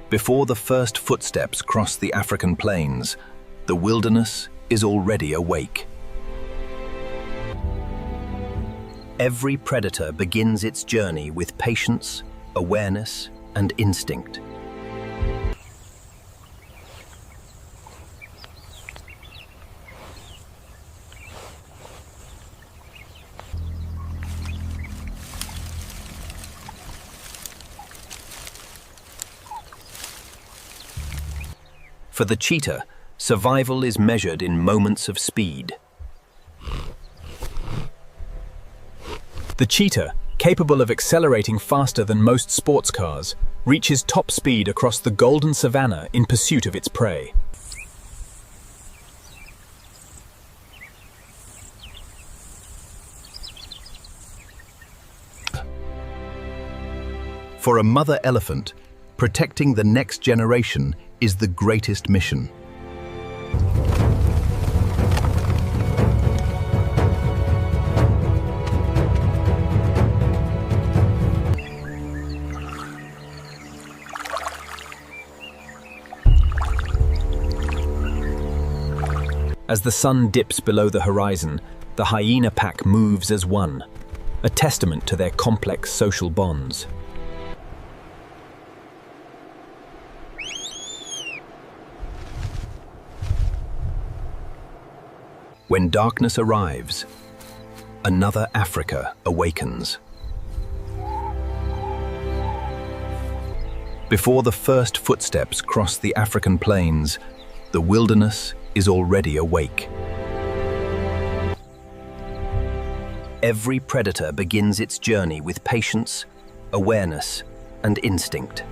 Before the first footsteps cross the African plains, the wilderness is already awake. Every predator begins its journey with patience, awareness, and instinct. For the cheetah, survival is measured in moments of speed. The cheetah, capable of accelerating faster than most sports cars, reaches top speed across the golden savanna in pursuit of its prey. For a mother elephant, protecting the next generation is the greatest mission. As the sun dips below the horizon, the hyena pack moves as one, a testament to their complex social bonds. When darkness arrives, another Africa awakens. Before the first footsteps cross the African plains, the wilderness is already awake. Every predator begins its journey with patience, awareness, and instinct.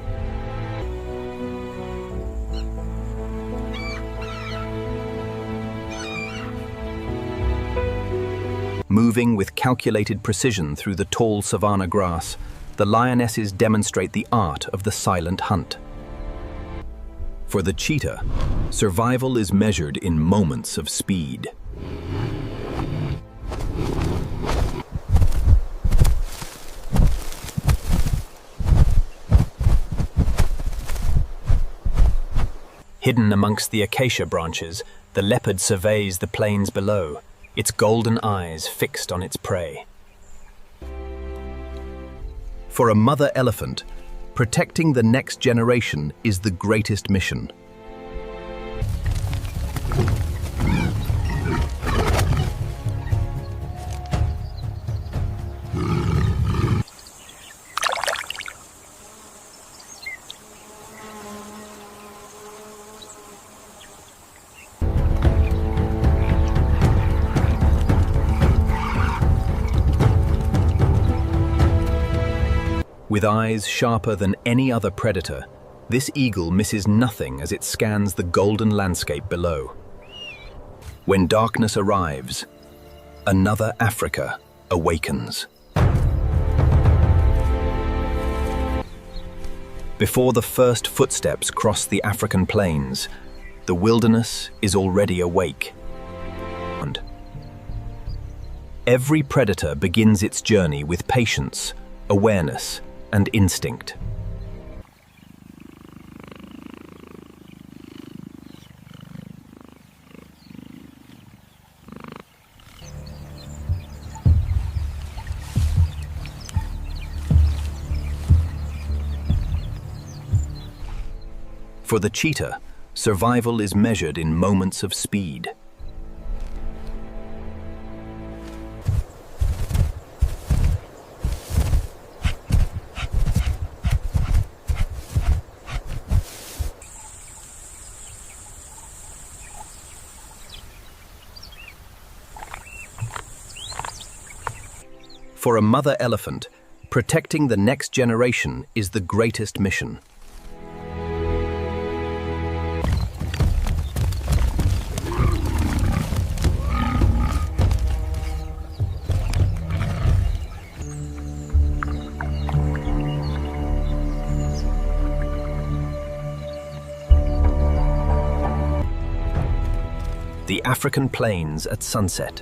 Moving with calculated precision through the tall savanna grass, the lionesses demonstrate the art of the silent hunt. For the cheetah, survival is measured in moments of speed. Hidden amongst the acacia branches, the leopard surveys the plains below, its golden eyes fixed on its prey. For a mother elephant, protecting the next generation is the greatest mission. With eyes sharper than any other predator, this eagle misses nothing as it scans the golden landscape below. When darkness arrives, another Africa awakens. Before the first footsteps cross the African plains, the wilderness is already awake. Every predator begins its journey with patience, awareness, and instinct. For the cheetah, survival is measured in moments of speed. For a mother elephant, protecting the next generation is the greatest mission. The African plains at sunset.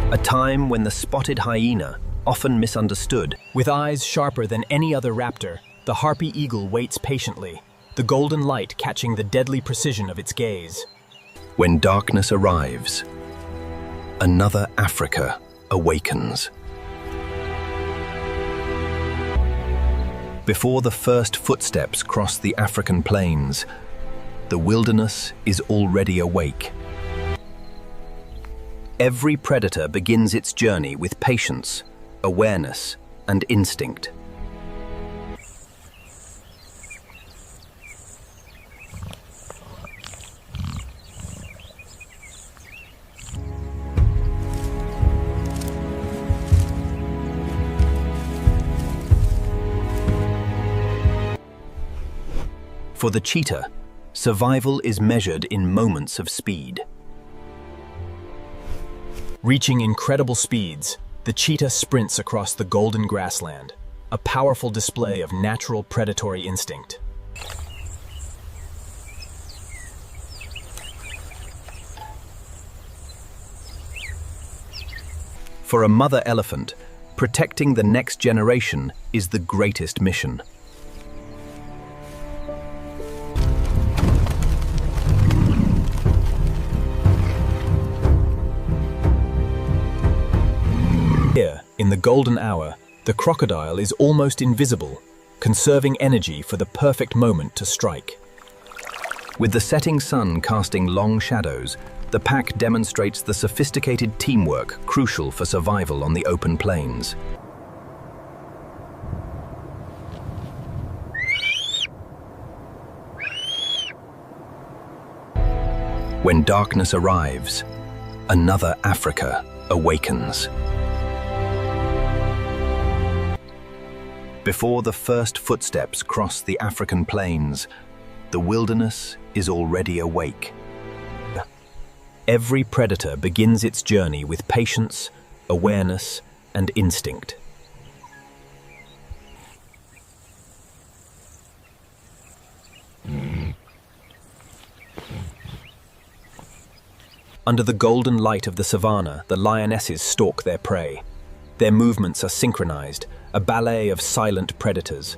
A time when the spotted hyena, often misunderstood. With eyes sharper than any other raptor, the harpy eagle waits patiently, the golden light catching the deadly precision of its gaze. When darkness arrives, another Africa awakens. Before the first footsteps cross the African plains, the wilderness is already awake. Every predator begins its journey with patience, awareness, and instinct. For the cheetah, survival is measured in moments of speed. Reaching incredible speeds, the cheetah sprints across the golden grassland, a powerful display of natural predatory instinct. For a mother elephant, protecting the next generation is the greatest mission. Here, in the golden hour, the crocodile is almost invisible, conserving energy for the perfect moment to strike. With the setting sun casting long shadows, the pack demonstrates the sophisticated teamwork crucial for survival on the open plains. When darkness arrives, another Africa awakens. Before the first footsteps cross the African plains, the wilderness is already awake. Every predator begins its journey with patience, awareness, and instinct. Under the golden light of the savannah, the lionesses stalk their prey. Their movements are synchronized, a ballet of silent predators.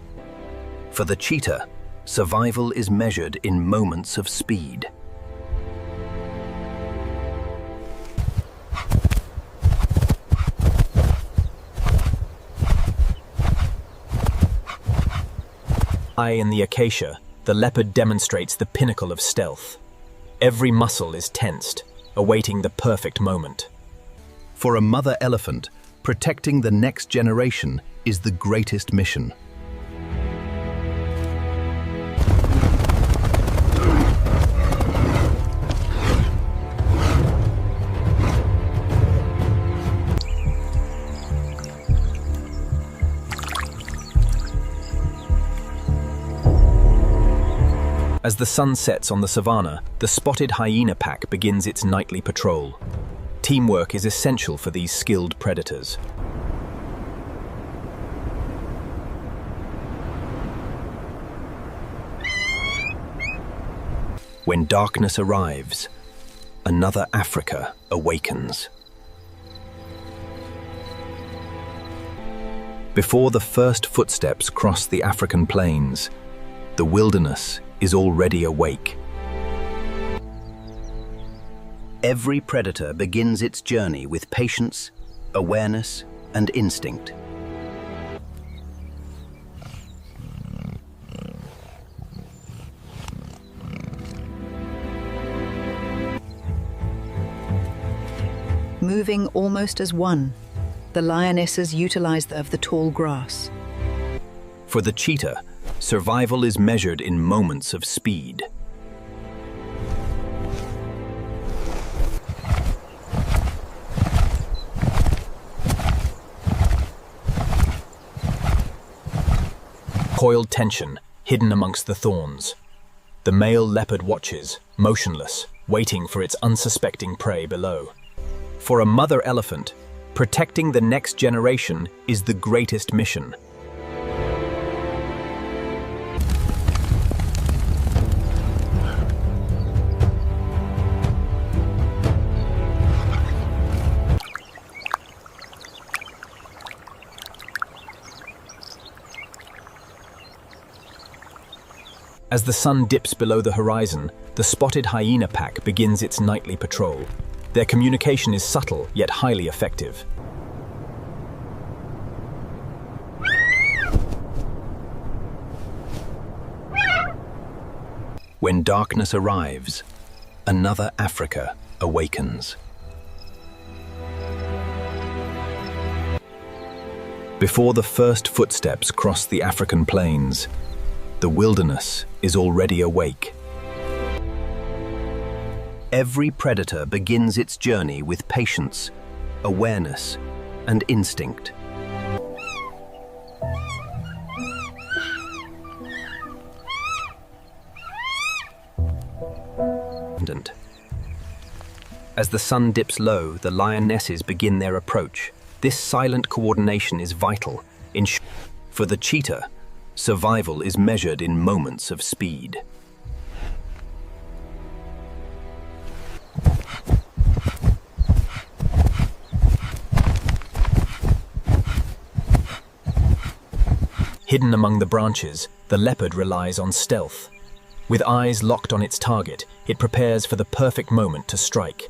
For the cheetah, survival is measured in moments of speed. High in the acacia, the leopard demonstrates the pinnacle of stealth. Every muscle is tensed, awaiting the perfect moment. For a mother elephant, protecting the next generation is the greatest mission. As the sun sets on the savannah, the spotted hyena pack begins its nightly patrol. Teamwork is essential for these skilled predators. When darkness arrives, another Africa awakens. Before the first footsteps cross the African plains, the wilderness is already awake. Every predator begins its journey with patience, awareness, and instinct. Moving almost as one, the lionesses utilize the tall grass. For the cheetah, survival is measured in moments of speed. Coiled tension, hidden amongst the thorns. The male leopard watches, motionless, waiting for its unsuspecting prey below. For a mother elephant, protecting the next generation is the greatest mission. As the sun dips below the horizon, the spotted hyena pack begins its nightly patrol. Their communication is subtle yet highly effective. When darkness arrives, another Africa awakens. Before the first footsteps cross the African plains, the wilderness is already awake. Every predator begins its journey with patience, awareness, and instinct. As the sun dips low, the lionesses begin their approach. This silent coordination is vital. For the cheetah, survival is measured in moments of speed. Hidden among the branches, the leopard relies on stealth. With eyes locked on its target, it prepares for the perfect moment to strike.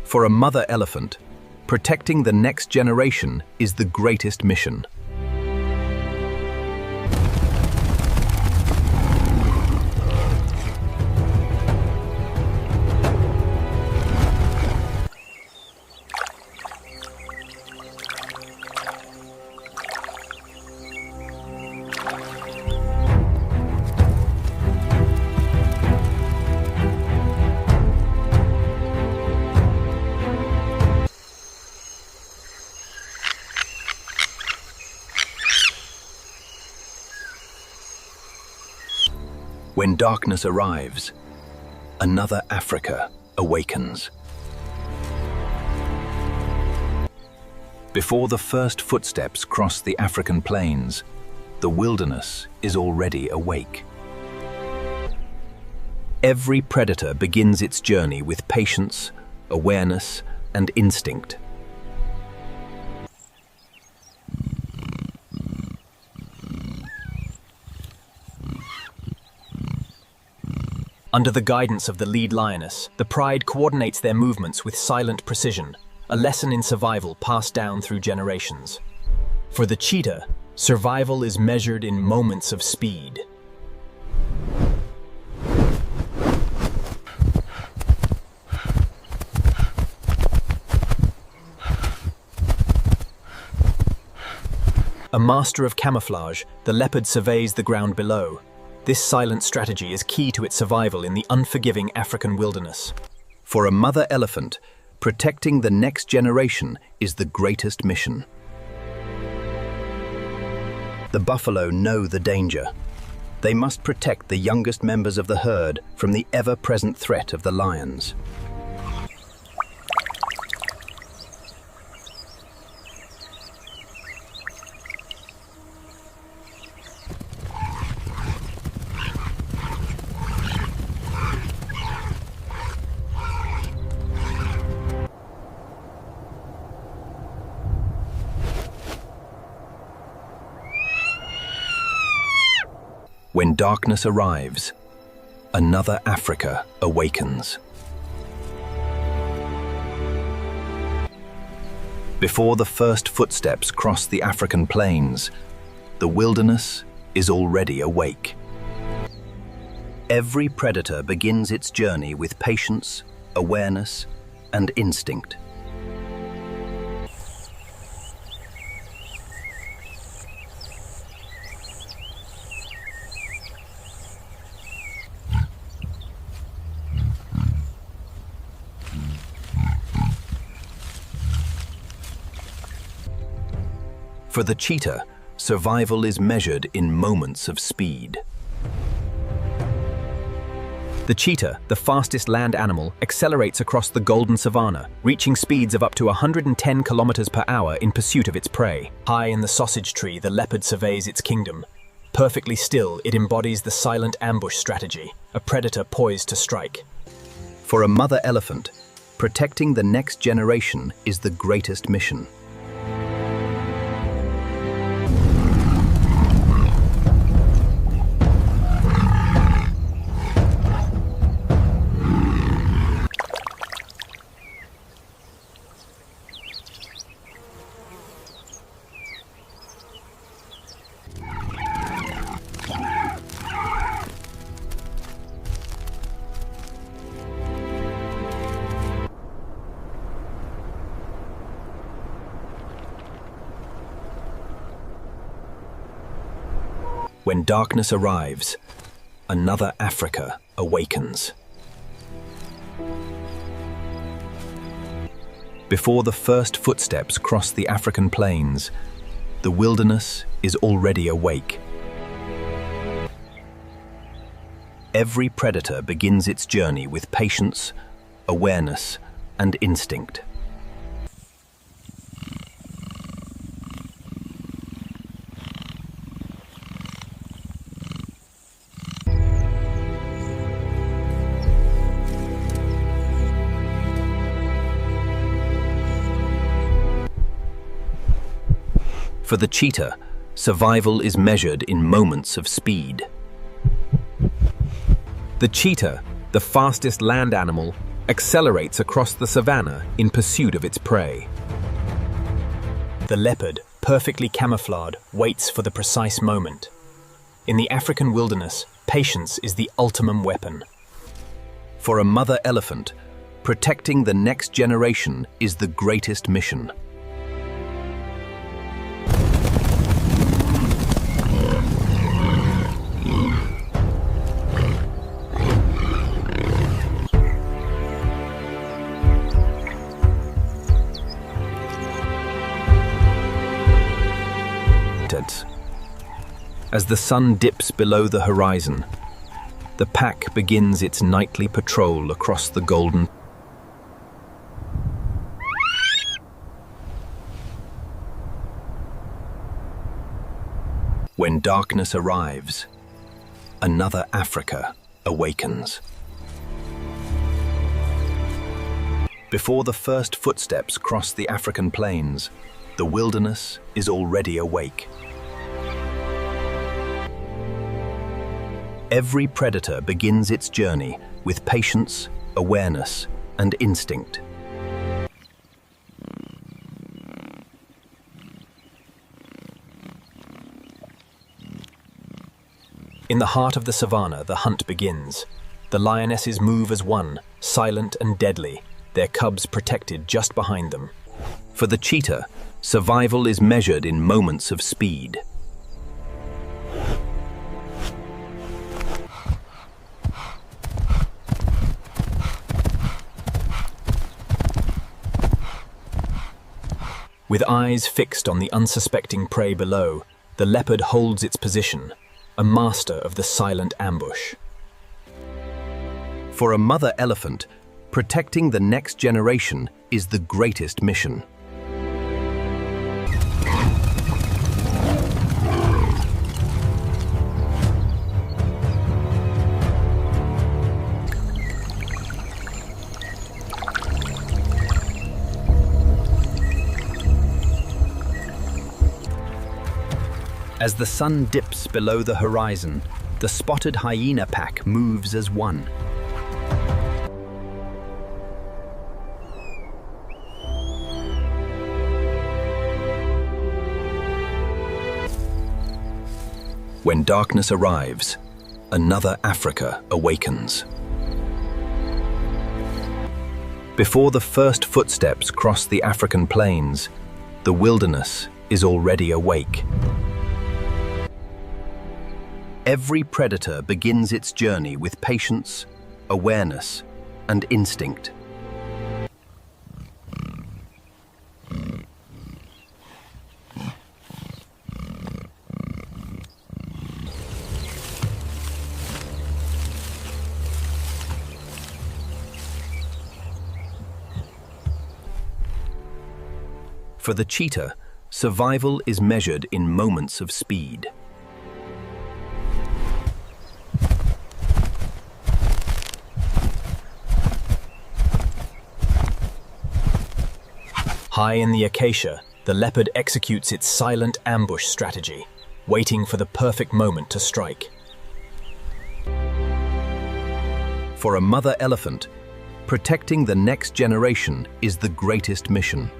For a mother elephant, protecting the next generation is the greatest mission. When darkness arrives, another Africa awakens. Before the first footsteps cross the African plains, the wilderness is already awake. Every predator begins its journey with patience, awareness, and instinct. Under the guidance of the lead lioness, the pride coordinates their movements with silent precision, a lesson in survival passed down through generations. For the cheetah, survival is measured in moments of speed. A master of camouflage, the leopard surveys the ground below. This silent strategy is key to its survival in the unforgiving African wilderness. For a mother elephant, protecting the next generation is the greatest mission. The buffalo know the danger. They must protect the youngest members of the herd from the ever-present threat of the lions. When darkness arrives, another Africa awakens. Before the first footsteps cross the African plains, the wilderness is already awake. Every predator begins its journey with patience, awareness, and instinct. For the cheetah, survival is measured in moments of speed. The cheetah, the fastest land animal, accelerates across the golden savanna, reaching speeds of up to 110 kilometers per hour in pursuit of its prey. High in the sausage tree, the leopard surveys its kingdom. Perfectly still, it embodies the silent ambush strategy, a predator poised to strike. For a mother elephant, protecting the next generation is the greatest mission. When darkness arrives, another Africa awakens. Before the first footsteps cross the African plains, the wilderness is already awake. Every predator begins its journey with patience, awareness, and instinct. For the cheetah, survival is measured in moments of speed. The cheetah, the fastest land animal, accelerates across the savanna in pursuit of its prey. The leopard, perfectly camouflaged, waits for the precise moment. In the African wilderness, patience is the ultimate weapon. For a mother elephant, protecting the next generation is the greatest mission. As the sun dips below the horizon, the pack begins its nightly patrol across the golden. When darkness arrives, another Africa awakens. Before the first footsteps cross the African plains, the wilderness is already awake. Every predator begins its journey with patience, awareness, and instinct. In the heart of the savanna, the hunt begins. The lionesses move as one, silent and deadly, their cubs protected just behind them. For the cheetah, survival is measured in moments of speed. With eyes fixed on the unsuspecting prey below, the leopard holds its position, a master of the silent ambush. For a mother elephant, protecting the next generation is the greatest mission. As the sun dips below the horizon, the spotted hyena pack moves as one. When darkness arrives, another Africa awakens. Before the first footsteps cross the African plains, the wilderness is already awake. Every predator begins its journey with patience, awareness, and instinct. For the cheetah, survival is measured in moments of speed. High in the acacia, the leopard executes its silent ambush strategy, waiting for the perfect moment to strike. For a mother elephant, protecting the next generation is the greatest mission.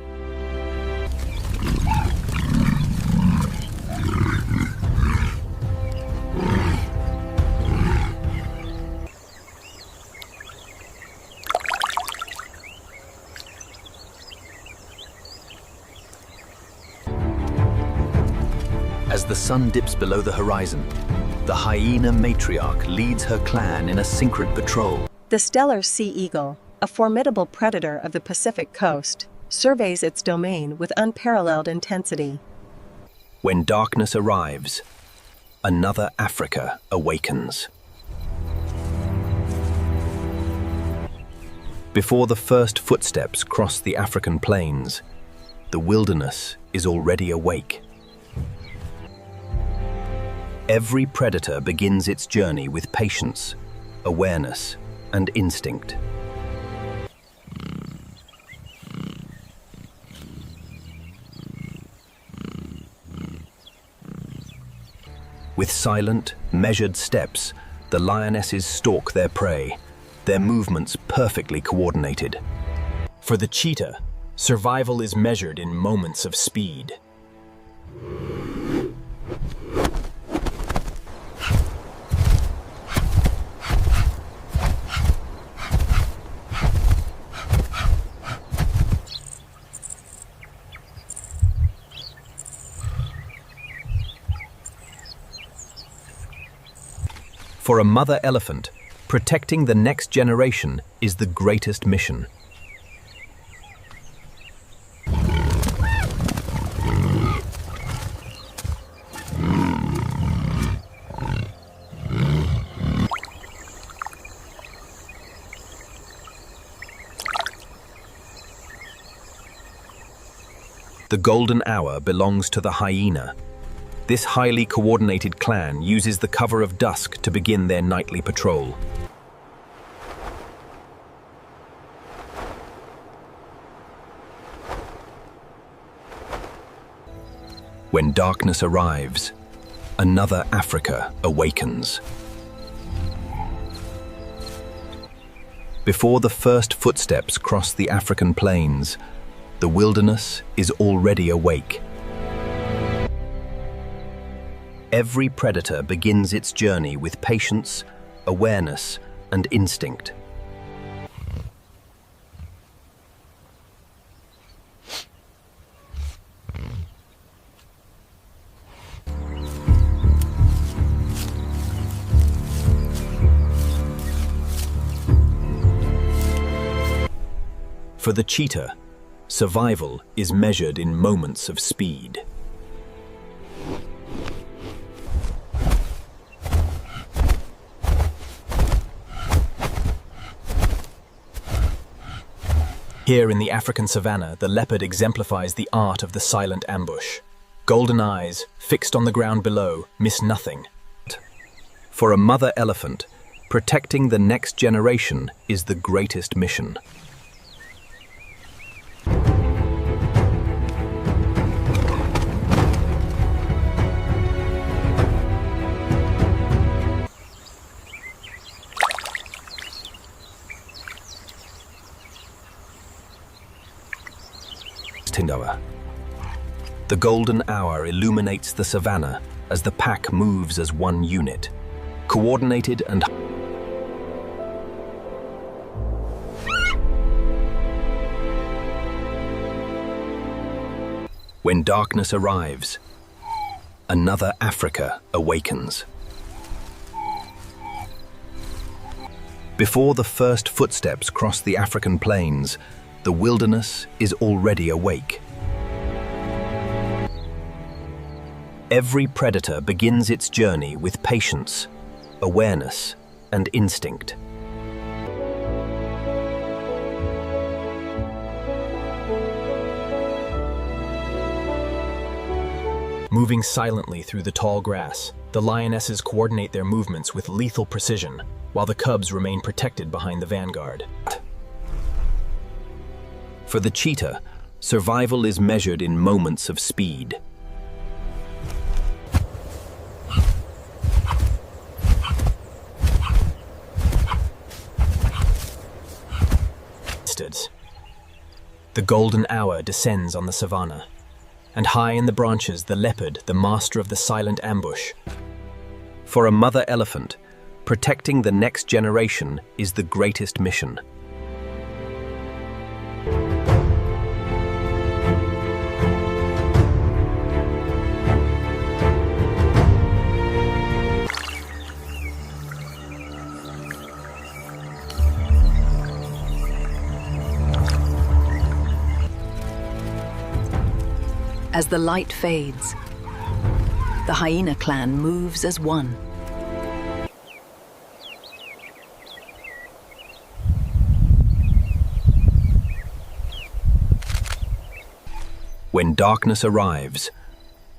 As the sun dips below the horizon, the hyena matriarch leads her clan in a synchronous patrol. The stellar sea eagle, a formidable predator of the Pacific coast, surveys its domain with unparalleled intensity. When darkness arrives, another Africa awakens. Before the first footsteps cross the African plains, the wilderness is already awake. Every predator begins its journey with patience, awareness, and instinct. With silent, measured steps, the lionesses stalk their prey, their movements perfectly coordinated. For the cheetah, survival is measured in moments of speed. For a mother elephant, protecting the next generation is the greatest mission. The golden hour belongs to the hyena. This highly coordinated clan uses the cover of dusk to begin their nightly patrol. When darkness arrives, another Africa awakens. Before the first footsteps cross the African plains, the wilderness is already awake. Every predator begins its journey with patience, awareness, and instinct. For the cheetah, survival is measured in moments of speed. Here in the African savanna, the leopard exemplifies the art of the silent ambush. Golden eyes, fixed on the ground below, miss nothing. For a mother elephant, protecting the next generation is the greatest mission. The golden hour illuminates the savanna as the pack moves as one unit, coordinated and when darkness arrives, another Africa awakens. Before the first footsteps cross the African plains, the wilderness is already awake. Every predator begins its journey with patience, awareness, and instinct. Moving silently through the tall grass, the lionesses coordinate their movements with lethal precision, while the cubs remain protected behind the vanguard. For the cheetah, survival is measured in moments of speed. The golden hour descends on the savanna, and high in the branches the leopard, the master of the silent ambush. For a mother elephant, protecting the next generation is the greatest mission. As the light fades, the hyena clan moves as one. When darkness arrives,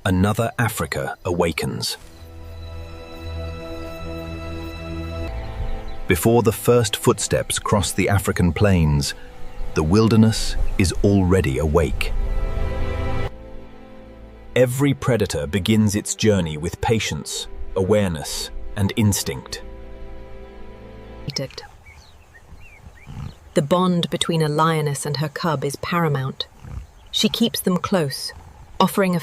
another Africa awakens. Before the first footsteps cross the African plains, the wilderness is already awake. Every predator begins its journey with patience, awareness, and instinct. The bond between a lioness and her cub is paramount. She keeps them close, offering a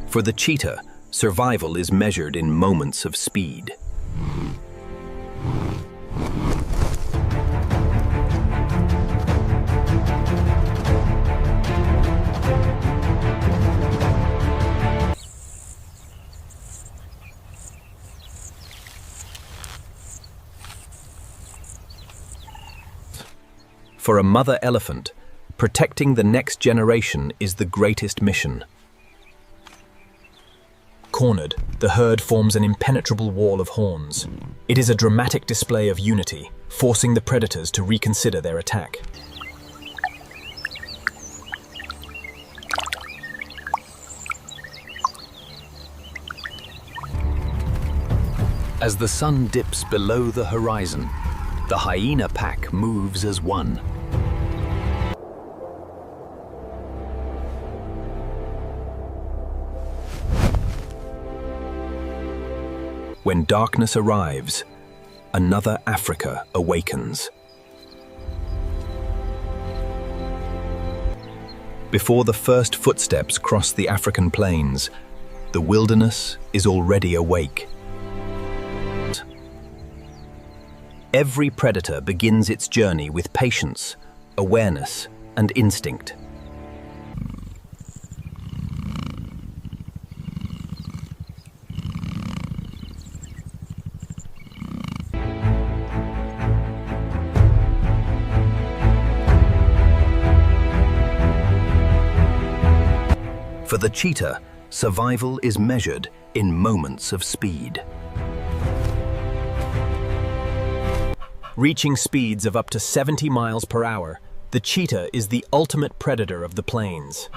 For the cheetah, survival is measured in moments of speed. For a mother elephant, protecting the next generation is the greatest mission. Cornered, the herd forms an impenetrable wall of horns. It is a dramatic display of unity, forcing the predators to reconsider their attack. As the sun dips below the horizon, the hyena pack moves as one. When darkness arrives, another Africa awakens. Before the first footsteps cross the African plains, the wilderness is already awake. Every predator begins its journey with patience, awareness, and instinct. For the cheetah, survival is measured in moments of speed. Reaching speeds of up to 70 miles per hour, the cheetah is the ultimate predator of the plains.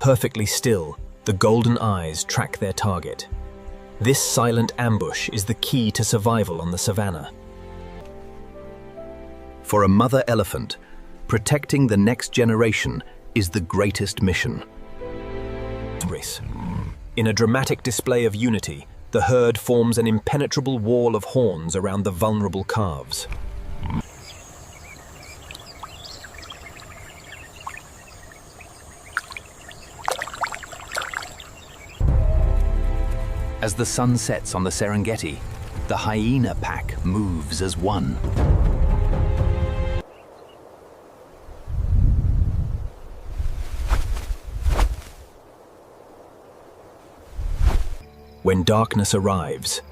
Perfectly still, the golden eyes track their target. This silent ambush is the key to survival on the savannah. For a mother elephant, protecting the next generation is the greatest mission. In a dramatic display of unity, the herd forms an impenetrable wall of horns around the vulnerable calves. As the sun sets on the Serengeti, the hyena pack moves as one. When darkness arrives,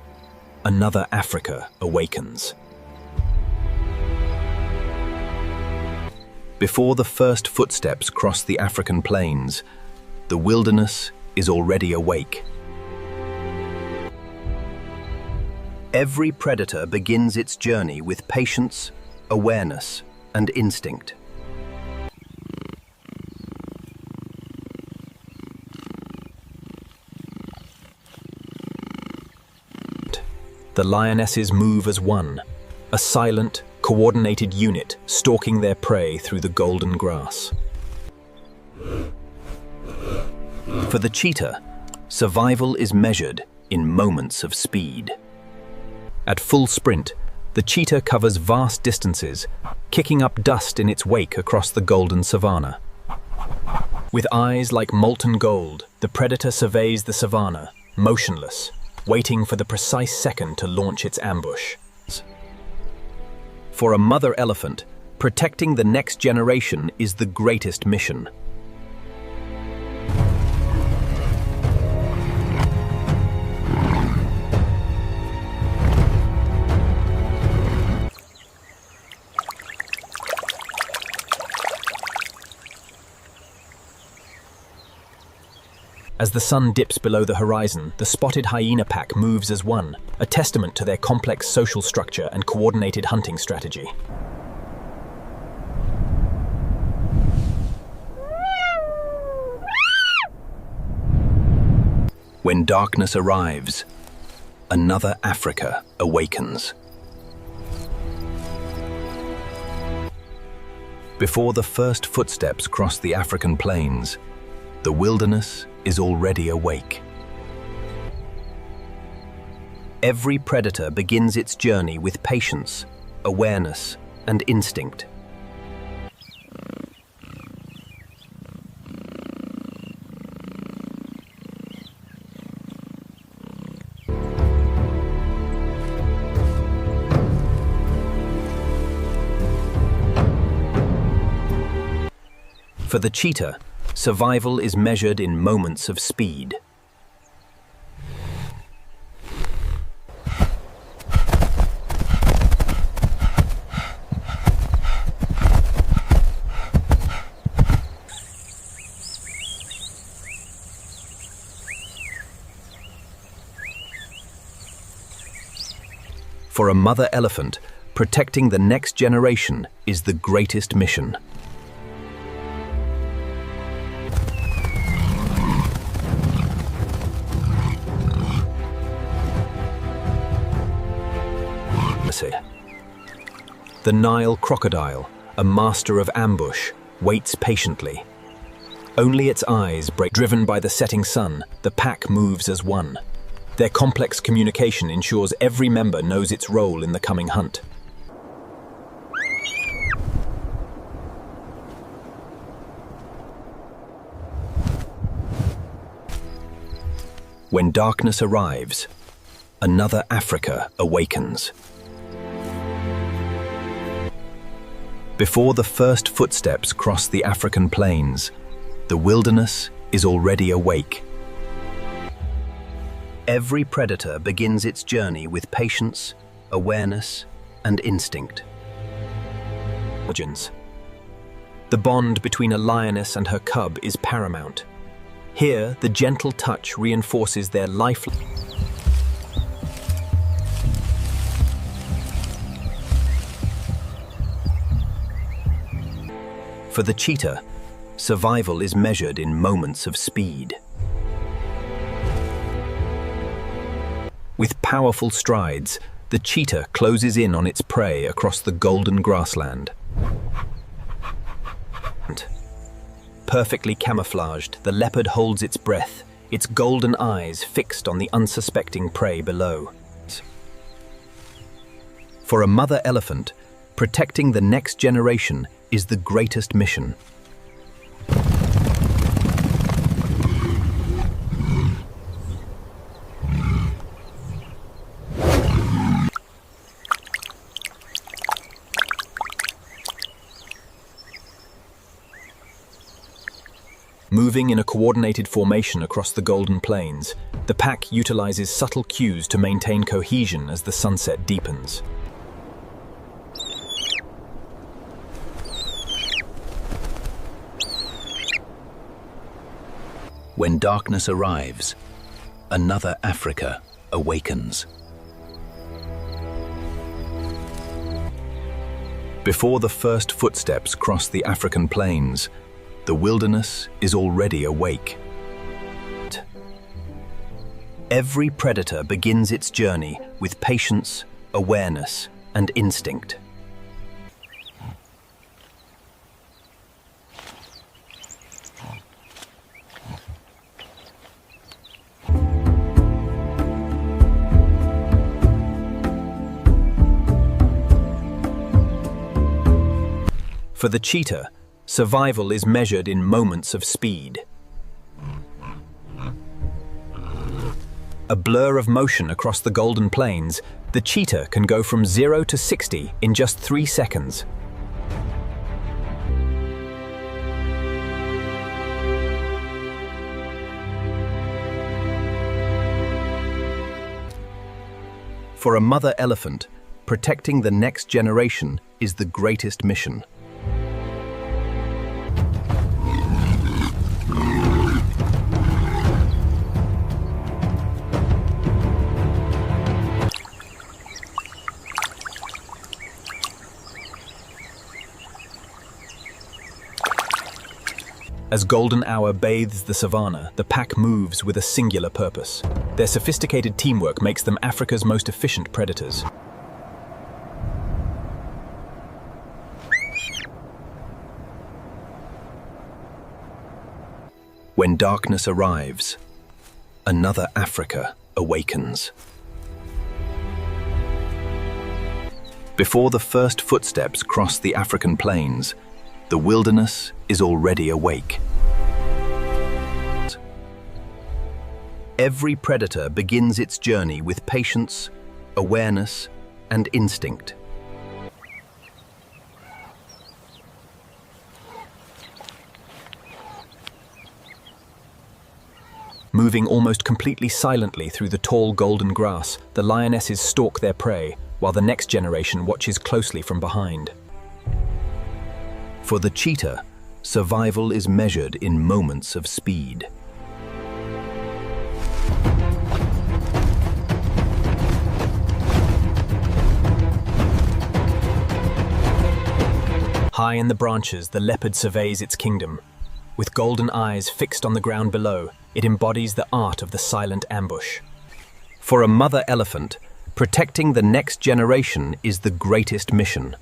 another Africa awakens. Before the first footsteps cross the African plains, the wilderness is already awake. Every predator begins its journey with patience, awareness, and instinct. The lionesses move as one, a silent, coordinated unit stalking their prey through the golden grass. For the cheetah, survival is measured in moments of speed. At full sprint, the cheetah covers vast distances, kicking up dust in its wake across the golden savanna. With eyes like molten gold, the predator surveys the savanna, motionless, waiting for the precise second to launch its ambush. For a mother elephant, protecting the next generation is the greatest mission. As the sun dips below the horizon, the spotted hyena pack moves as one, a testament to their complex social structure and coordinated hunting strategy. When darkness arrives, another Africa awakens. Before the first footsteps cross the African plains, the wilderness is already awake. Every predator begins its journey with patience, awareness, and instinct. For the cheetah, survival is measured in moments of speed. For a mother elephant, protecting the next generation is the greatest mission. The Nile crocodile, a master of ambush, waits patiently. Only its eyes break. Driven by the setting sun, the pack moves as one. Their complex communication ensures every member knows its role in the coming hunt. When darkness arrives, another Africa awakens. Before the first footsteps cross the African plains, the wilderness is already awake. Every predator begins its journey with patience, awareness, and instinct. The bond between a lioness and her cub is paramount. Here, the gentle touch reinforces their lifelong. For the cheetah, survival is measured in moments of speed. With powerful strides, the cheetah closes in on its prey across the golden grassland. Perfectly camouflaged, the leopard holds its breath, its golden eyes fixed on the unsuspecting prey below. For a mother elephant, protecting the next generation is the greatest mission. Moving in a coordinated formation across the Golden Plains, the pack utilizes subtle cues to maintain cohesion as the sunset deepens. When darkness arrives, another Africa awakens. Before the first footsteps cross the African plains, the wilderness is already awake. Every predator begins its journey with patience, awareness, and instinct. For the cheetah, survival is measured in moments of speed. A blur of motion across the Golden Plains, the cheetah can go from 0 to 60 in just 3 seconds. For a mother elephant, protecting the next generation is the greatest mission. As golden hour bathes the savannah, the pack moves with a singular purpose. Their sophisticated teamwork makes them Africa's most efficient predators. When darkness arrives, another Africa awakens. Before the first footsteps cross the African plains, the wilderness is already awake. Every predator begins its journey with patience, awareness, and instinct. Moving almost completely silently through the tall golden grass, the lionesses stalk their prey, while the next generation watches closely from behind. For the cheetah, survival is measured in moments of speed. High in the branches, the leopard surveys its kingdom. With golden eyes fixed on the ground below, it embodies the art of the silent ambush. For a mother elephant, protecting the next generation is the greatest mission.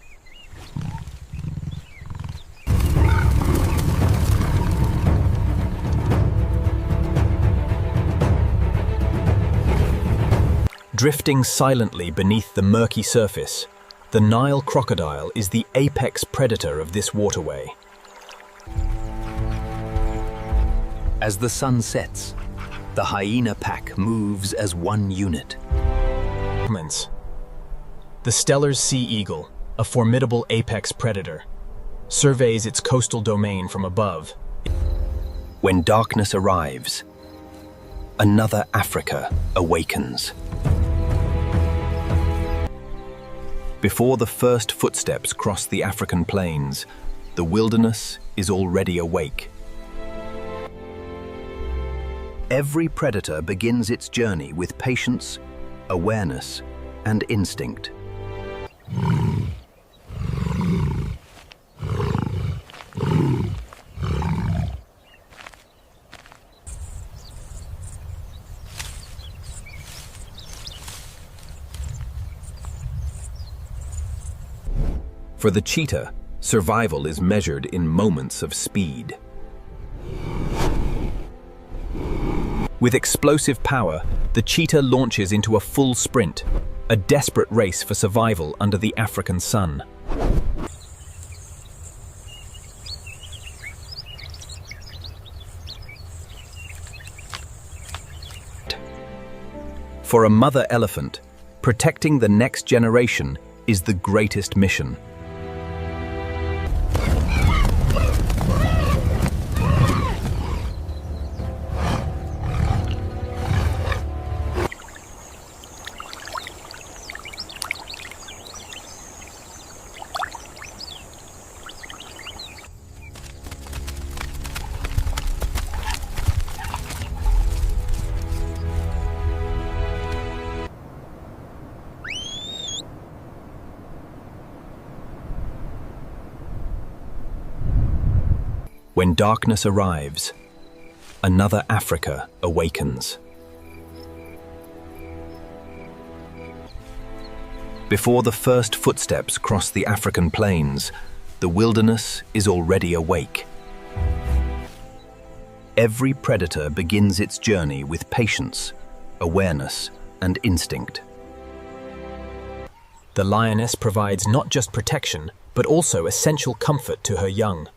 Drifting silently beneath the murky surface, the Nile crocodile is the apex predator of this waterway. As the sun sets, the hyena pack moves as one unit. The Stellar's sea eagle, a formidable apex predator, surveys its coastal domain from above. When darkness arrives, another Africa awakens. Before the first footsteps cross the African plains, the wilderness is already awake. Every predator begins its journey with patience, awareness, and instinct. For the cheetah, survival is measured in moments of speed. With explosive power, the cheetah launches into a full sprint, a desperate race for survival under the African sun. For a mother elephant, protecting the next generation is the greatest mission. When darkness arrives, another Africa awakens. Before the first footsteps cross the African plains, the wilderness is already awake. Every predator begins its journey with patience, awareness, and instinct. The lioness provides not just protection, but also essential comfort to her young.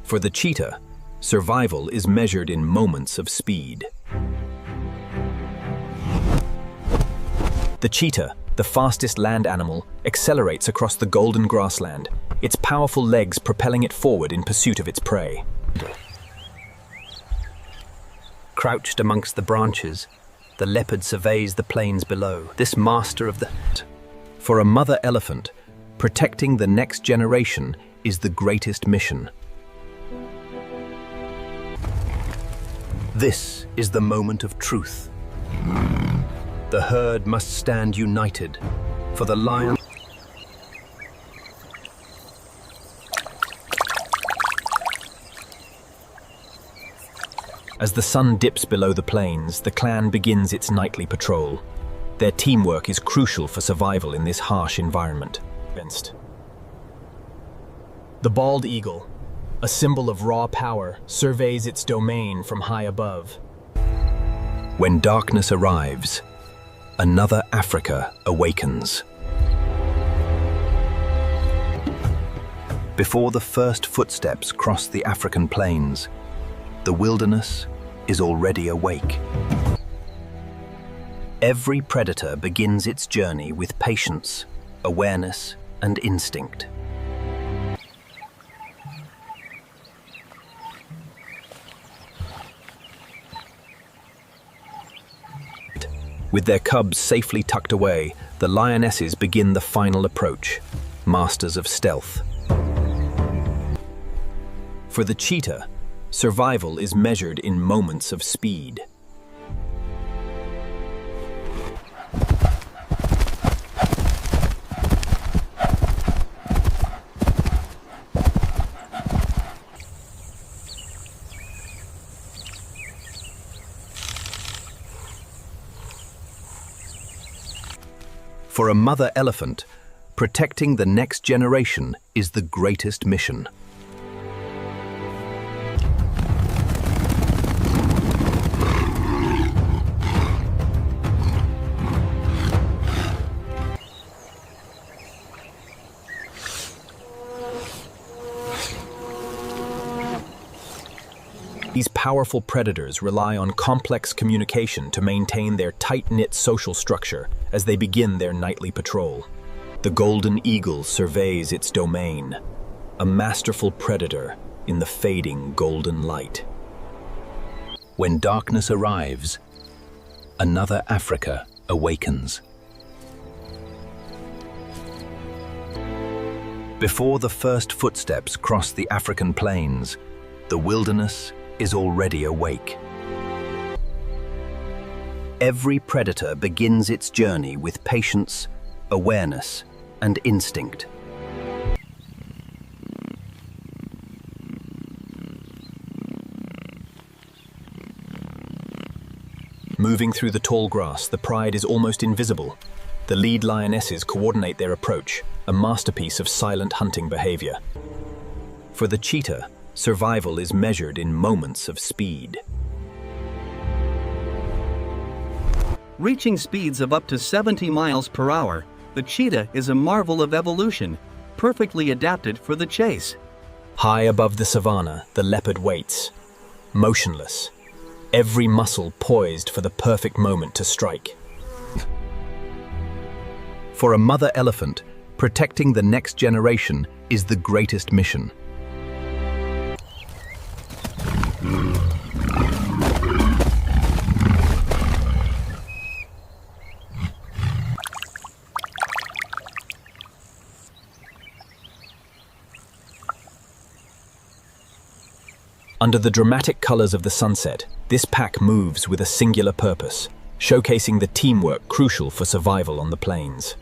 For the cheetah, survival is measured in moments of speed. The cheetah, the fastest land animal, accelerates across the golden grassland, its powerful legs propelling it forward in pursuit of its prey. Crouched amongst the branches, the leopard surveys the plains below. This master of the... For a mother elephant, protecting the next generation is the greatest mission. This is the moment of truth. The herd must stand united, for the lion. As the sun dips below the plains, the clan begins its nightly patrol. Their teamwork is crucial for survival in this harsh environment. The bald eagle, a symbol of raw power, surveys its domain from high above. When darkness arrives, another Africa awakens. Before the first footsteps cross the African plains, the wilderness is already awake. Every predator begins its journey with patience, awareness, and instinct. With their cubs safely tucked away, the lionesses begin the final approach, masters of stealth. For the cheetah, survival is measured in moments of speed. For a mother elephant, protecting the next generation is the greatest mission. These powerful predators rely on complex communication to maintain their tight-knit social structure as they begin their nightly patrol. The golden eagle surveys its domain, a masterful predator in the fading golden light. When darkness arrives, another Africa awakens. Before the first footsteps cross the African plains, the wilderness is already awake. Every predator begins its journey with patience, awareness, and instinct. Moving through the tall grass, the pride is almost invisible. The lead lionesses coordinate their approach, a masterpiece of silent hunting behavior. For the cheetah, survival is measured in moments of speed. Reaching speeds of up to 70 miles per hour, the cheetah is a marvel of evolution, perfectly adapted for the chase. High above the savanna, the leopard waits, motionless, every muscle poised for the perfect moment to strike. For a mother elephant, protecting the next generation is the greatest mission. Under the dramatic colors of the sunset, this pack moves with a singular purpose, showcasing the teamwork crucial for survival on the plains.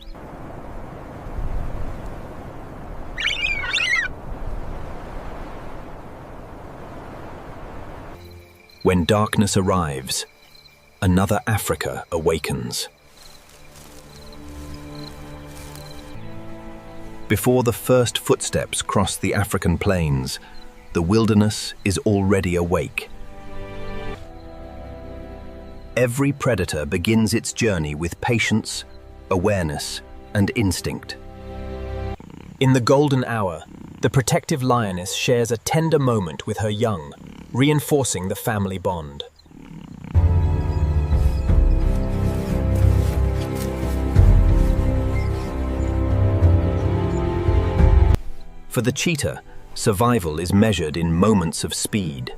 When darkness arrives, another Africa awakens. Before the first footsteps cross the African plains, the wilderness is already awake. Every predator begins its journey with patience, awareness, and instinct. In the golden hour, the protective lioness shares a tender moment with her young, reinforcing the family bond. For the cheetah, survival is measured in moments of speed.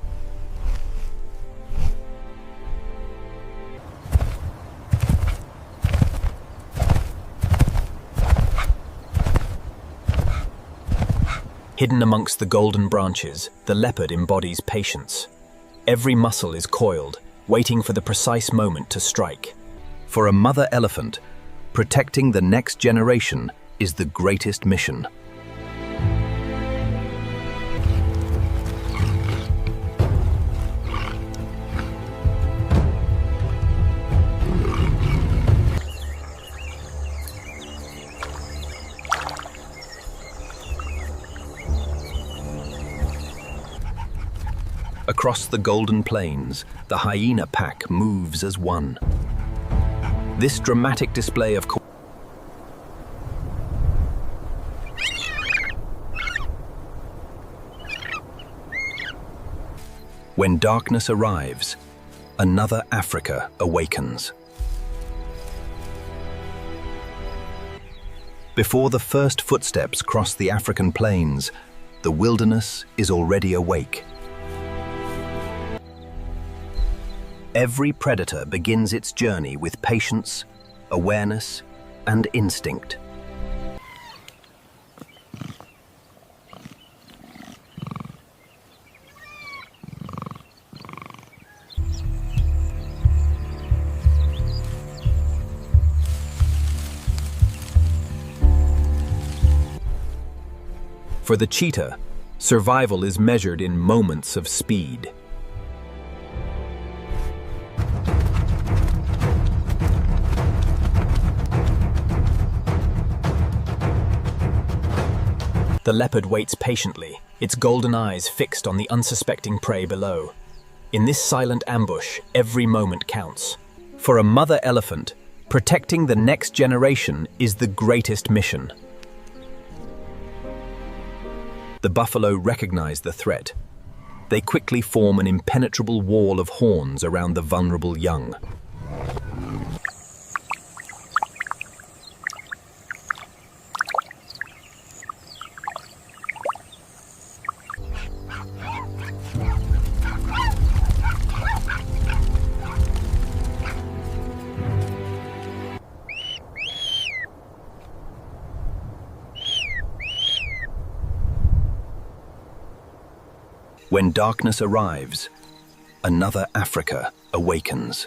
Hidden amongst the golden branches, the leopard embodies patience. Every muscle is coiled, waiting for the precise moment to strike. For a mother elephant, protecting the next generation is the greatest mission. Across the Golden Plains, the hyena pack moves as one. This dramatic display of When darkness arrives, another Africa awakens. Before the first footsteps cross the African plains, the wilderness is already awake. Every predator begins its journey with patience, awareness, and instinct. For the cheetah, survival is measured in moments of speed. The leopard waits patiently, its golden eyes fixed on the unsuspecting prey below. In this silent ambush, every moment counts. For a mother elephant, protecting the next generation is the greatest mission. The buffalo recognize the threat. They quickly form an impenetrable wall of horns around the vulnerable young. When darkness arrives, another Africa awakens.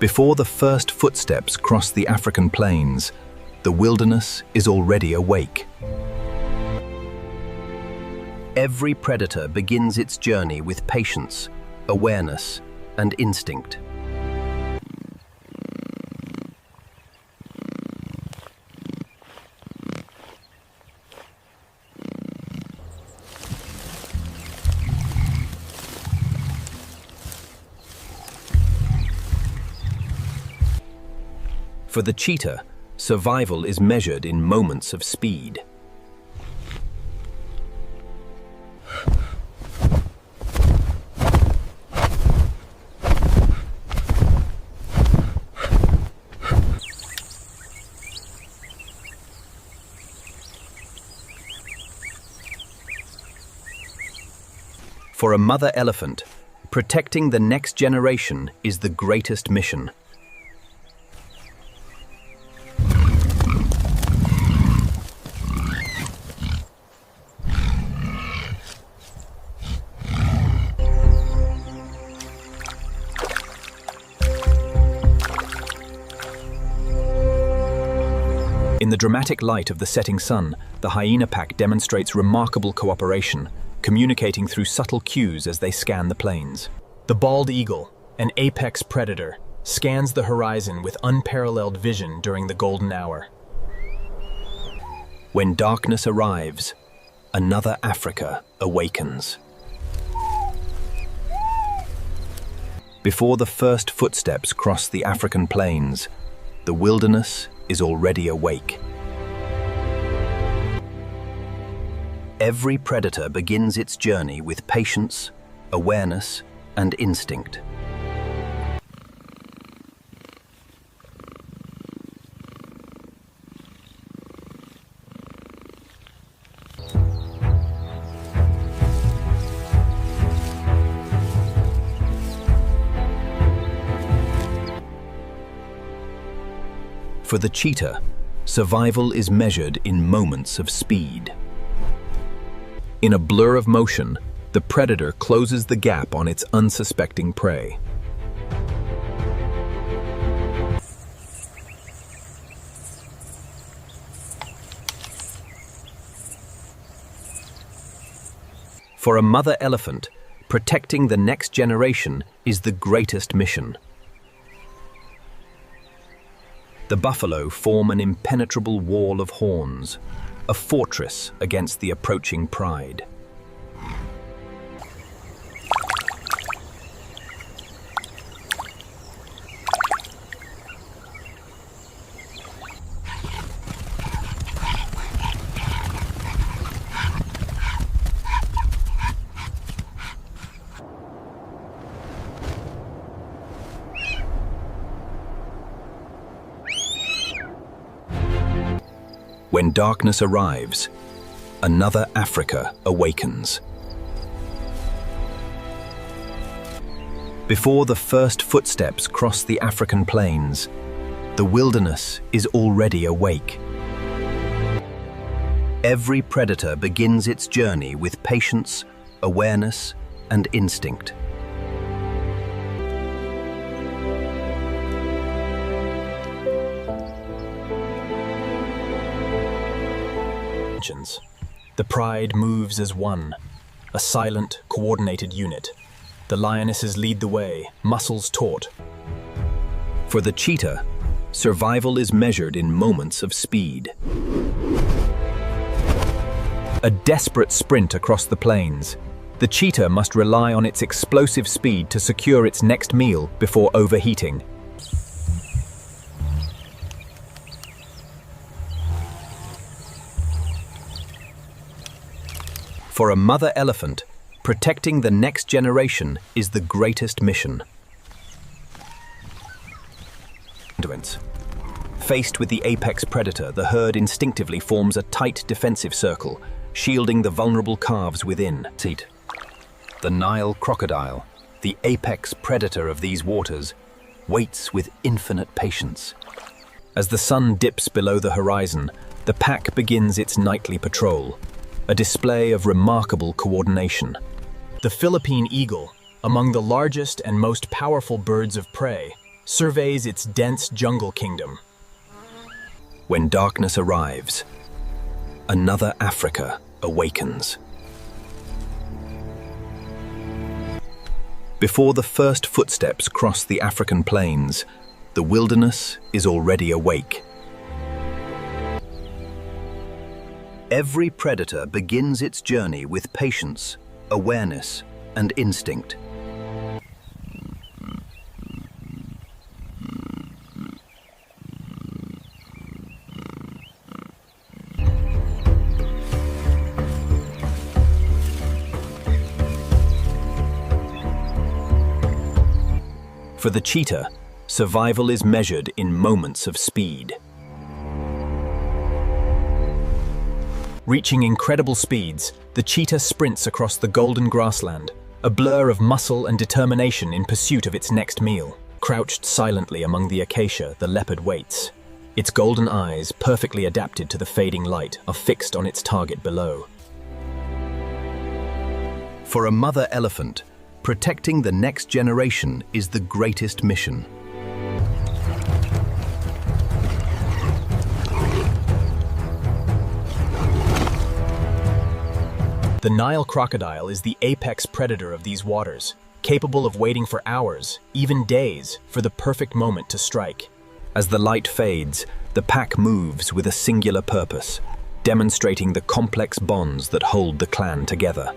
Before the first footsteps cross the African plains, the wilderness is already awake. Every predator begins its journey with patience, awareness, and instinct. For the cheetah, survival is measured in moments of speed. For a mother elephant, protecting the next generation is the greatest mission. In the dramatic light of the setting sun, the hyena pack demonstrates remarkable cooperation, communicating through subtle cues as they scan the plains. The bald eagle, an apex predator, scans the horizon with unparalleled vision during the golden hour. When darkness arrives, another Africa awakens. Before the first footsteps cross the African plains, the wilderness is already awake. Every predator begins its journey with patience, awareness, and instinct. For the cheetah, survival is measured in moments of speed. In a blur of motion, the predator closes the gap on its unsuspecting prey. For a mother elephant, protecting the next generation is the greatest mission. The buffalo form an impenetrable wall of horns, a fortress against the approaching pride. When darkness arrives, another Africa awakens. Before the first footsteps cross the African plains, the wilderness is already awake. Every predator begins its journey with patience, awareness, and instinct. The pride moves as one, a silent, coordinated unit. The lionesses lead the way, muscles taut. For the cheetah, survival is measured in moments of speed. A desperate sprint across the plains. The cheetah must rely on its explosive speed to secure its next meal before overheating. For a mother elephant, protecting the next generation is the greatest mission. Faced with the apex predator, the herd instinctively forms a tight defensive circle, shielding the vulnerable calves within. The Nile crocodile, the apex predator of these waters, waits with infinite patience. As the sun dips below the horizon, the pack begins its nightly patrol, a display of remarkable coordination. The Philippine eagle, among the largest and most powerful birds of prey, surveys its dense jungle kingdom. When darkness arrives, another Africa awakens. Before the first footsteps cross the African plains, the wilderness is already awake. Every predator begins its journey with patience, awareness, and instinct. For the cheetah, survival is measured in moments of speed. Reaching incredible speeds, the cheetah sprints across the golden grassland, a blur of muscle and determination in pursuit of its next meal. Crouched silently among the acacia, the leopard waits. Its golden eyes, perfectly adapted to the fading light, are fixed on its target below. For a mother elephant, protecting the next generation is the greatest mission. The Nile crocodile is the apex predator of these waters, capable of waiting for hours, even days, for the perfect moment to strike. As the light fades, the pack moves with a singular purpose, demonstrating the complex bonds that hold the clan together.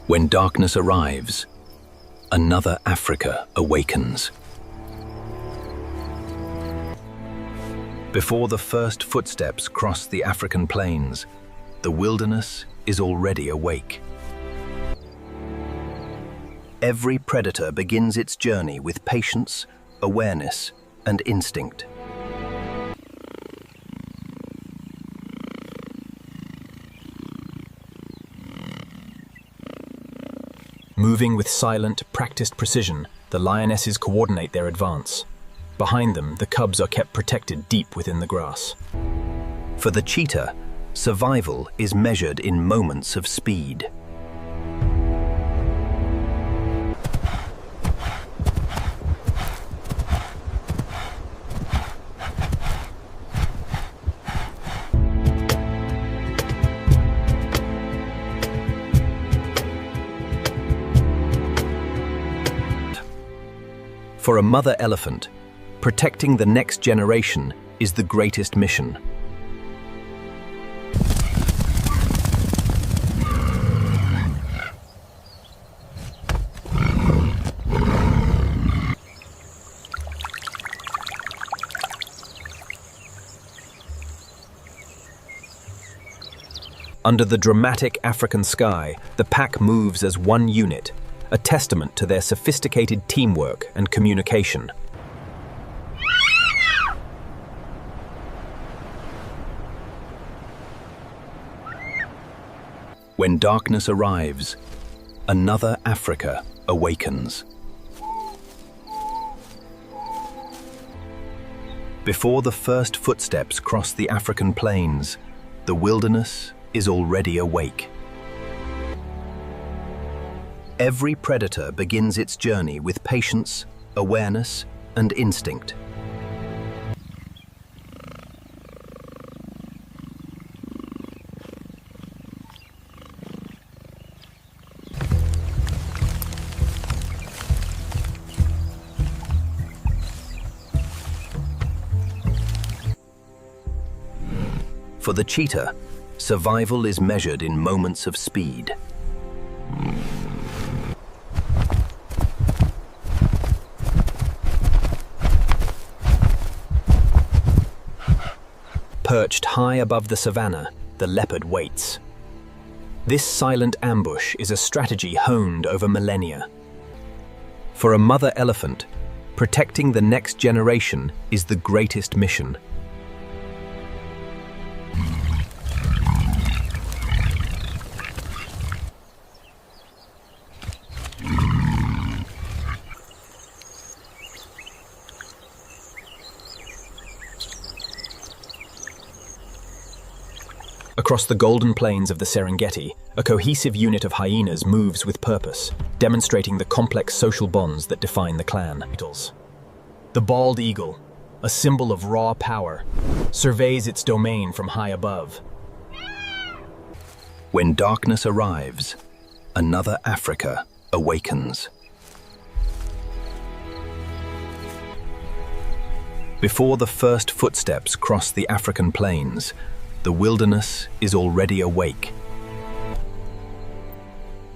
When darkness arrives, another Africa awakens. Before the first footsteps cross the African plains, the wilderness is already awake. Every predator begins its journey with patience, awareness, and instinct. Moving with silent, practiced precision, the lionesses coordinate their advance. Behind them, the cubs are kept protected deep within the grass. For the cheetah, survival is measured in moments of speed. For a mother elephant, protecting the next generation is the greatest mission. Under the dramatic African sky, the pack moves as one unit, a testament to their sophisticated teamwork and communication. When darkness arrives, another Africa awakens. Before the first footsteps cross the African plains, the wilderness is already awake. Every predator begins its journey with patience, awareness, and instinct. For the cheetah, survival is measured in moments of speed. Perched high above the savannah, the leopard waits. This silent ambush is a strategy honed over millennia. For a mother elephant, protecting the next generation is the greatest mission. Across the golden plains of the Serengeti, a cohesive unit of hyenas moves with purpose, demonstrating the complex social bonds that define the clan. The bald eagle, a symbol of raw power, surveys its domain from high above. When darkness arrives, another Africa awakens. Before the first footsteps cross the African plains, the wilderness is already awake.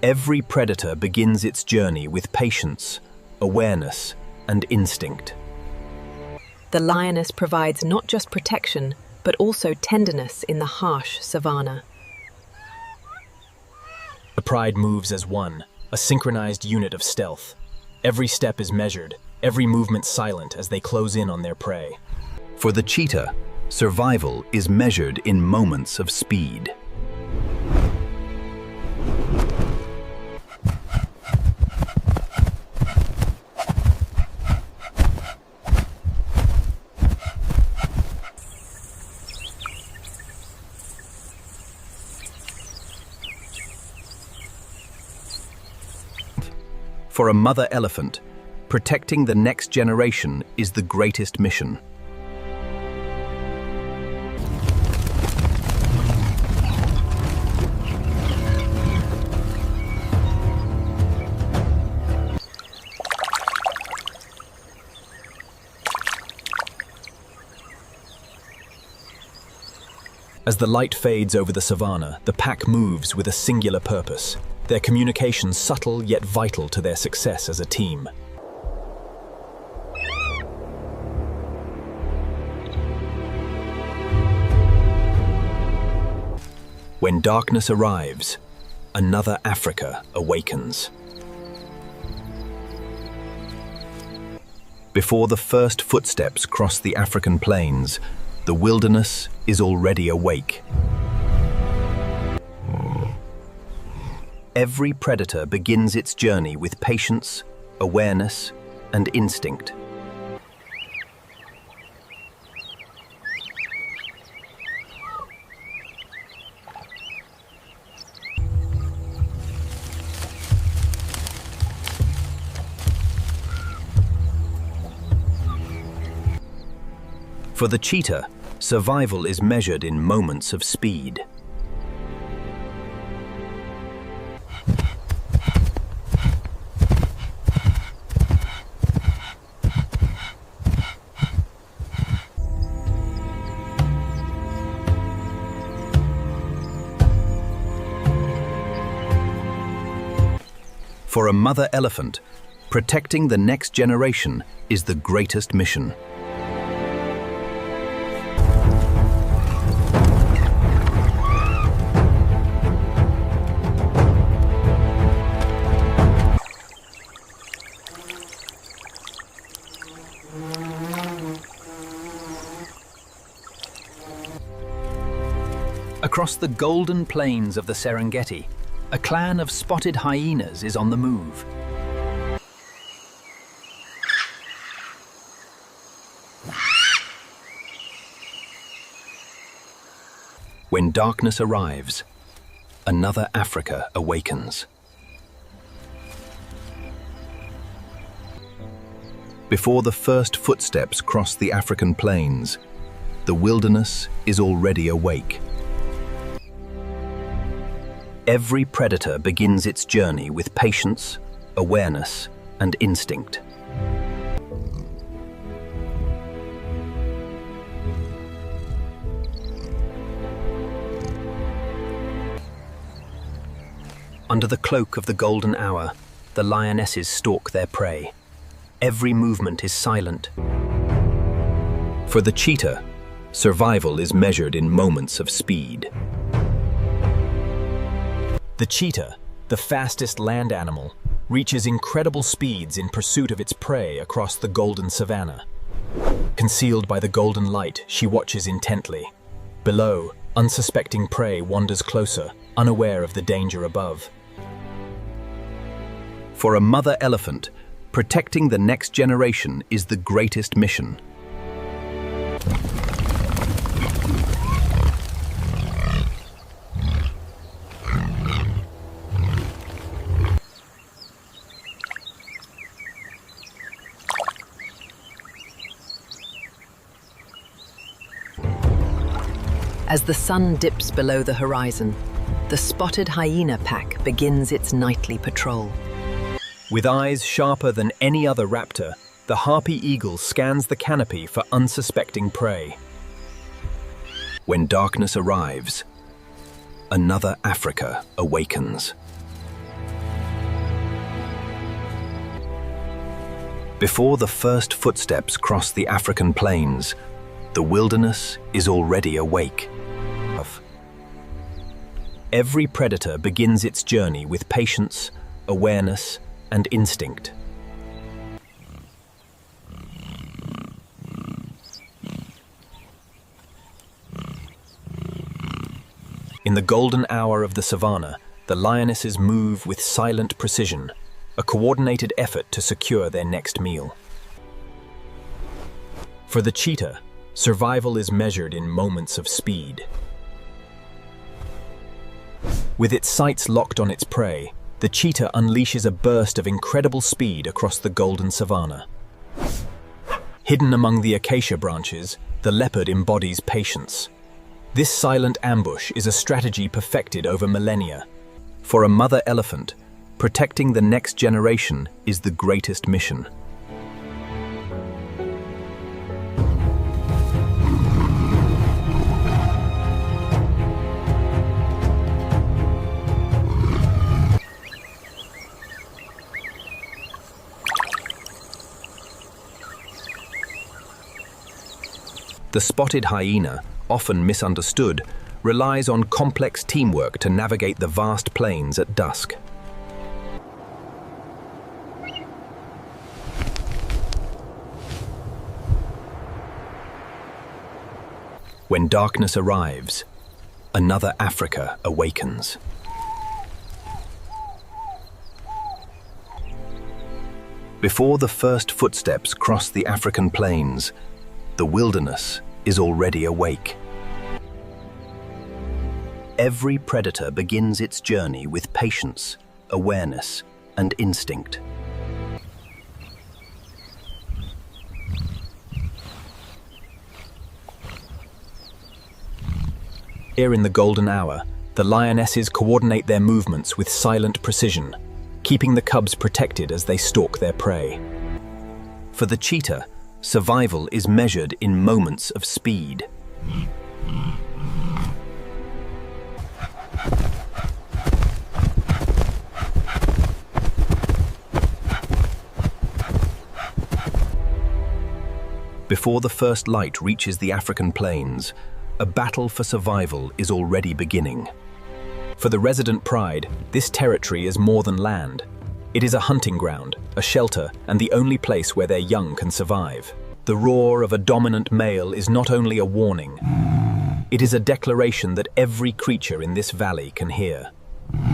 Every predator begins its journey with patience, awareness, and instinct. The lioness provides not just protection, but also tenderness in the harsh savanna. The pride moves as one, a synchronized unit of stealth. Every step is measured, every movement silent as they close in on their prey. For the cheetah, survival is measured in moments of speed. For a mother elephant, protecting the next generation is the greatest mission. As the light fades over the savannah, the pack moves with a singular purpose, their communication subtle yet vital to their success as a team. When darkness arrives, another Africa awakens. Before the first footsteps cross the African plains, the wilderness is already awake. Every predator begins its journey with patience, awareness, and instinct. For the cheetah, survival is measured in moments of speed. For a mother elephant, protecting the next generation is the greatest mission. Across the golden plains of the Serengeti, a clan of spotted hyenas is on the move. When darkness arrives, another Africa awakens. Before the first footsteps cross the African plains, the wilderness is already awake. Every predator begins its journey with patience, awareness, and instinct. Under the cloak of the golden hour, the lionesses stalk their prey. Every movement is silent. For the cheetah, survival is measured in moments of speed. The cheetah, the fastest land animal, reaches incredible speeds in pursuit of its prey across the golden savanna. Concealed by the golden light, she watches intently. Below, unsuspecting prey wanders closer, unaware of the danger above. For a mother elephant, protecting the next generation is the greatest mission. As the sun dips below the horizon, the spotted hyena pack begins its nightly patrol. With eyes sharper than any other raptor, the harpy eagle scans the canopy for unsuspecting prey. When darkness arrives, another Africa awakens. Before the first footsteps cross the African plains, the wilderness is already awake. Every predator begins its journey with patience, awareness, and instinct. In the golden hour of the savanna, the lionesses move with silent precision, a coordinated effort to secure their next meal. For the cheetah, survival is measured in moments of speed. With its sights locked on its prey, the cheetah unleashes a burst of incredible speed across the golden savanna. Hidden among the acacia branches, the leopard embodies patience. This silent ambush is a strategy perfected over millennia. For a mother elephant, protecting the next generation is the greatest mission. The spotted hyena, often misunderstood, relies on complex teamwork to navigate the vast plains at dusk. When darkness arrives, another Africa awakens. Before the first footsteps cross the African plains, the wilderness is already awake. Every predator begins its journey with patience, awareness, and instinct. Here in the golden hour, the lionesses coordinate their movements with silent precision, keeping the cubs protected as they stalk their prey. For the cheetah, survival is measured in moments of speed. Before the first light reaches the African plains, a battle for survival is already beginning. For the resident pride, this territory is more than land. It is a hunting ground, a shelter, and the only place where their young can survive. The roar of a dominant male is not only a warning, it is a declaration that every creature in this valley can hear.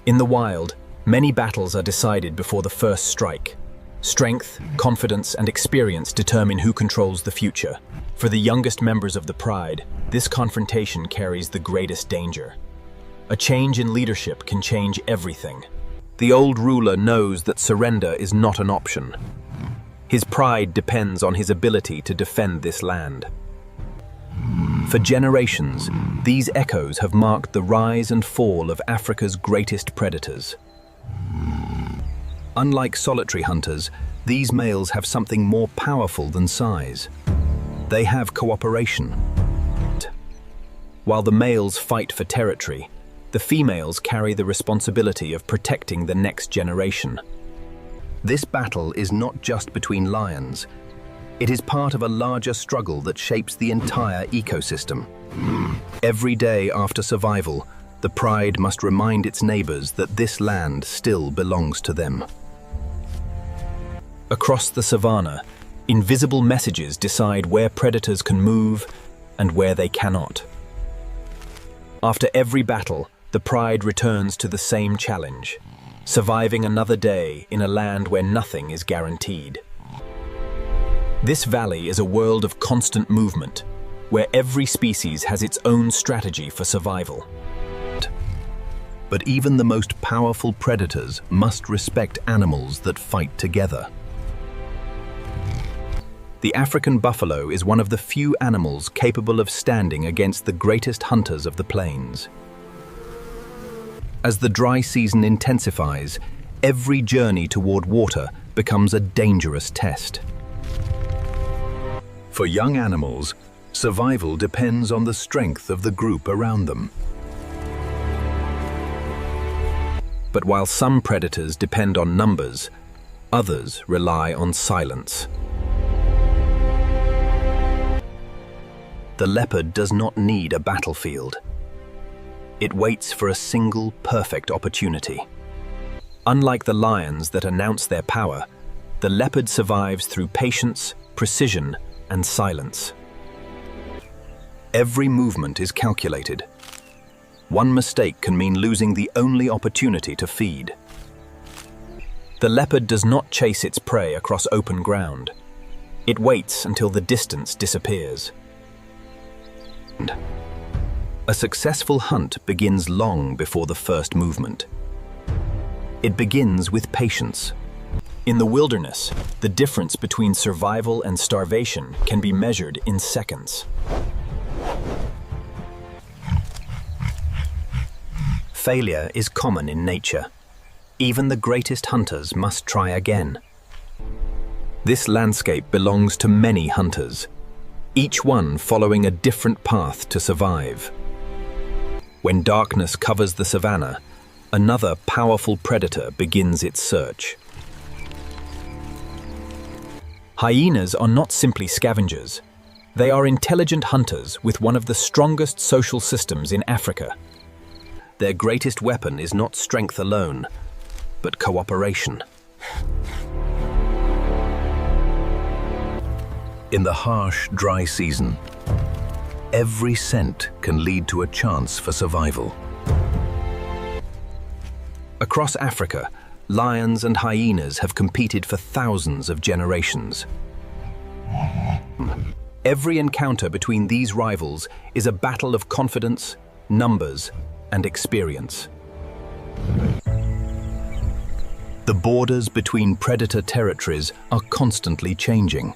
In the wild, many battles are decided before the first strike. Strength, confidence, and experience determine who controls the future. For the youngest members of the pride, this confrontation carries the greatest danger. A change in leadership can change everything. The old ruler knows that surrender is not an option. His pride depends on his ability to defend this land. For generations, these echoes have marked the rise and fall of Africa's greatest predators. Unlike solitary hunters, these males have something more powerful than size. They have cooperation. While the males fight for territory, the females carry the responsibility of protecting the next generation. This battle is not just between lions. It is part of a larger struggle that shapes the entire ecosystem. Every day after survival, the pride must remind its neighbors that this land still belongs to them. Across the savannah, invisible messages decide where predators can move and where they cannot. After every battle, the pride returns to the same challenge, surviving another day in a land where nothing is guaranteed. This valley is a world of constant movement, where every species has its own strategy for survival. But even the most powerful predators must respect animals that fight together. The African buffalo is one of the few animals capable of standing against the greatest hunters of the plains. As the dry season intensifies, every journey toward water becomes a dangerous test. For young animals, survival depends on the strength of the group around them. But while some predators depend on numbers, others rely on silence. The leopard does not need a battlefield. It waits for a single perfect opportunity. Unlike the lions that announce their power, the leopard survives through patience, precision, and silence. Every movement is calculated. One mistake can mean losing the only opportunity to feed. The leopard does not chase its prey across open ground. It waits until the distance disappears. A successful hunt begins long before the first movement. It begins with patience. In the wilderness, the difference between survival and starvation can be measured in seconds. Failure is common in nature. Even the greatest hunters must try again. This landscape belongs to many hunters, each one following a different path to survive. When darkness covers the savannah, another powerful predator begins its search. Hyenas are not simply scavengers. They are intelligent hunters with one of the strongest social systems in Africa. Their greatest weapon is not strength alone, but cooperation. In the harsh, dry season, every scent can lead to a chance for survival. Across Africa, lions and hyenas have competed for thousands of generations. Every encounter between these rivals is a battle of confidence, numbers, and experience. The borders between predator territories are constantly changing.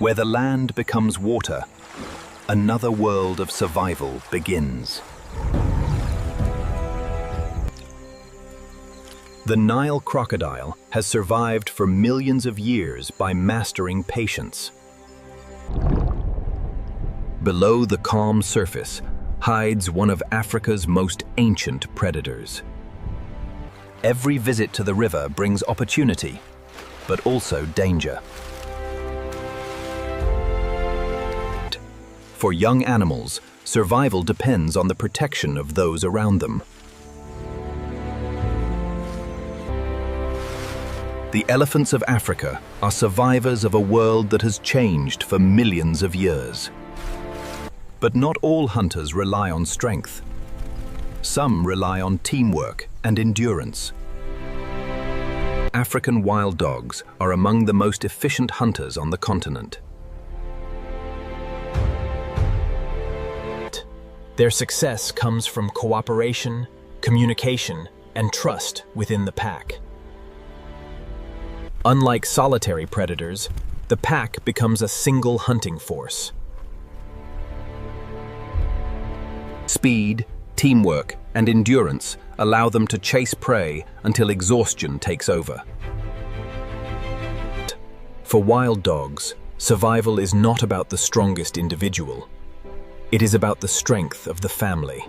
Where the land becomes water, another world of survival begins. The Nile crocodile has survived for millions of years by mastering patience. Below the calm surface hides one of Africa's most ancient predators. Every visit to the river brings opportunity, but also danger. For young animals, survival depends on the protection of those around them. The elephants of Africa are survivors of a world that has changed for millions of years. But not all hunters rely on strength. Some rely on teamwork and endurance. African wild dogs are among the most efficient hunters on the continent. Their success comes from cooperation, communication, and trust within the pack. Unlike solitary predators, the pack becomes a single hunting force. Speed, teamwork, and endurance allow them to chase prey until exhaustion takes over. For wild dogs, survival is not about the strongest individual. It is about the strength of the family.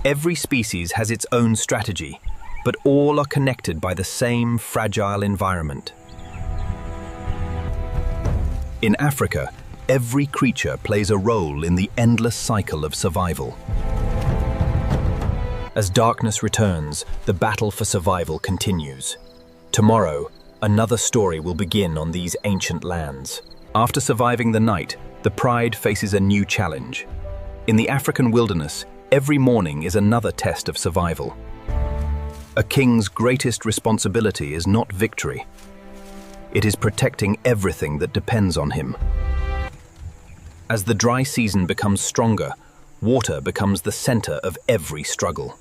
Every species has its own strategy, but all are connected by the same fragile environment. In Africa, every creature plays a role in the endless cycle of survival. As darkness returns, the battle for survival continues. Tomorrow, another story will begin on these ancient lands. After surviving the night, the pride faces a new challenge. In the African wilderness, every morning is another test of survival. A king's greatest responsibility is not victory. It is protecting everything that depends on him. As the dry season becomes stronger, water becomes the center of every struggle.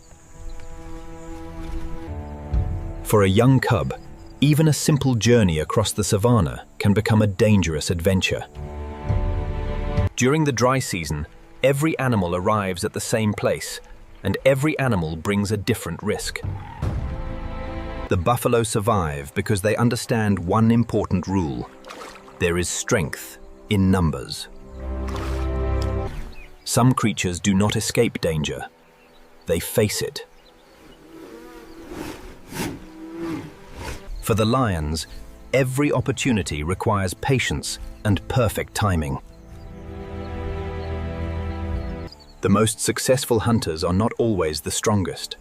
For a young cub, even a simple journey across the savannah can become a dangerous adventure. During the dry season, every animal arrives at the same place, and every animal brings a different risk. The buffalo survive because they understand one important rule: there is strength in numbers. Some creatures do not escape danger, they face it. For the lions, every opportunity requires patience and perfect timing. The most successful hunters are not always the strongest.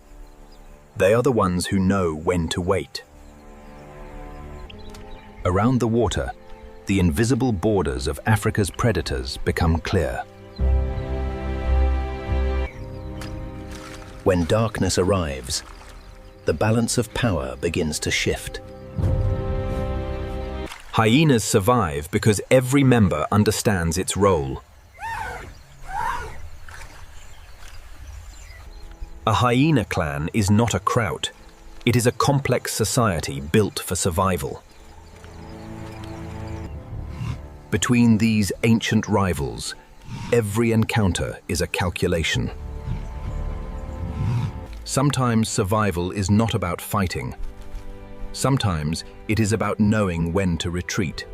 They are the ones who know when to wait. Around the water, the invisible borders of Africa's predators become clear. When darkness arrives, the balance of power begins to shift. Hyenas survive because every member understands its role. A hyena clan is not a kraut. It is a complex society built for survival. Between these ancient rivals, every encounter is a calculation. Sometimes survival is not about fighting. Sometimes it is about knowing when to retreat.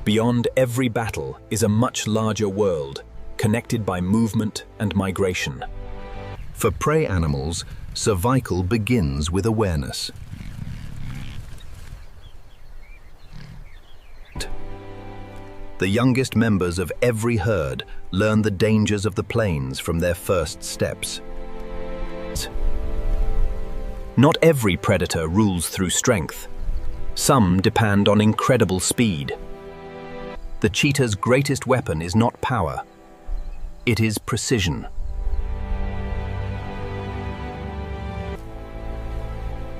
Beyond every battle is a much larger world, connected by movement and migration. For prey animals, survival begins with awareness. The youngest members of every herd learn the dangers of the plains from their first steps. Not every predator rules through strength. Some depend on incredible speed. The cheetah's greatest weapon is not power. It is precision.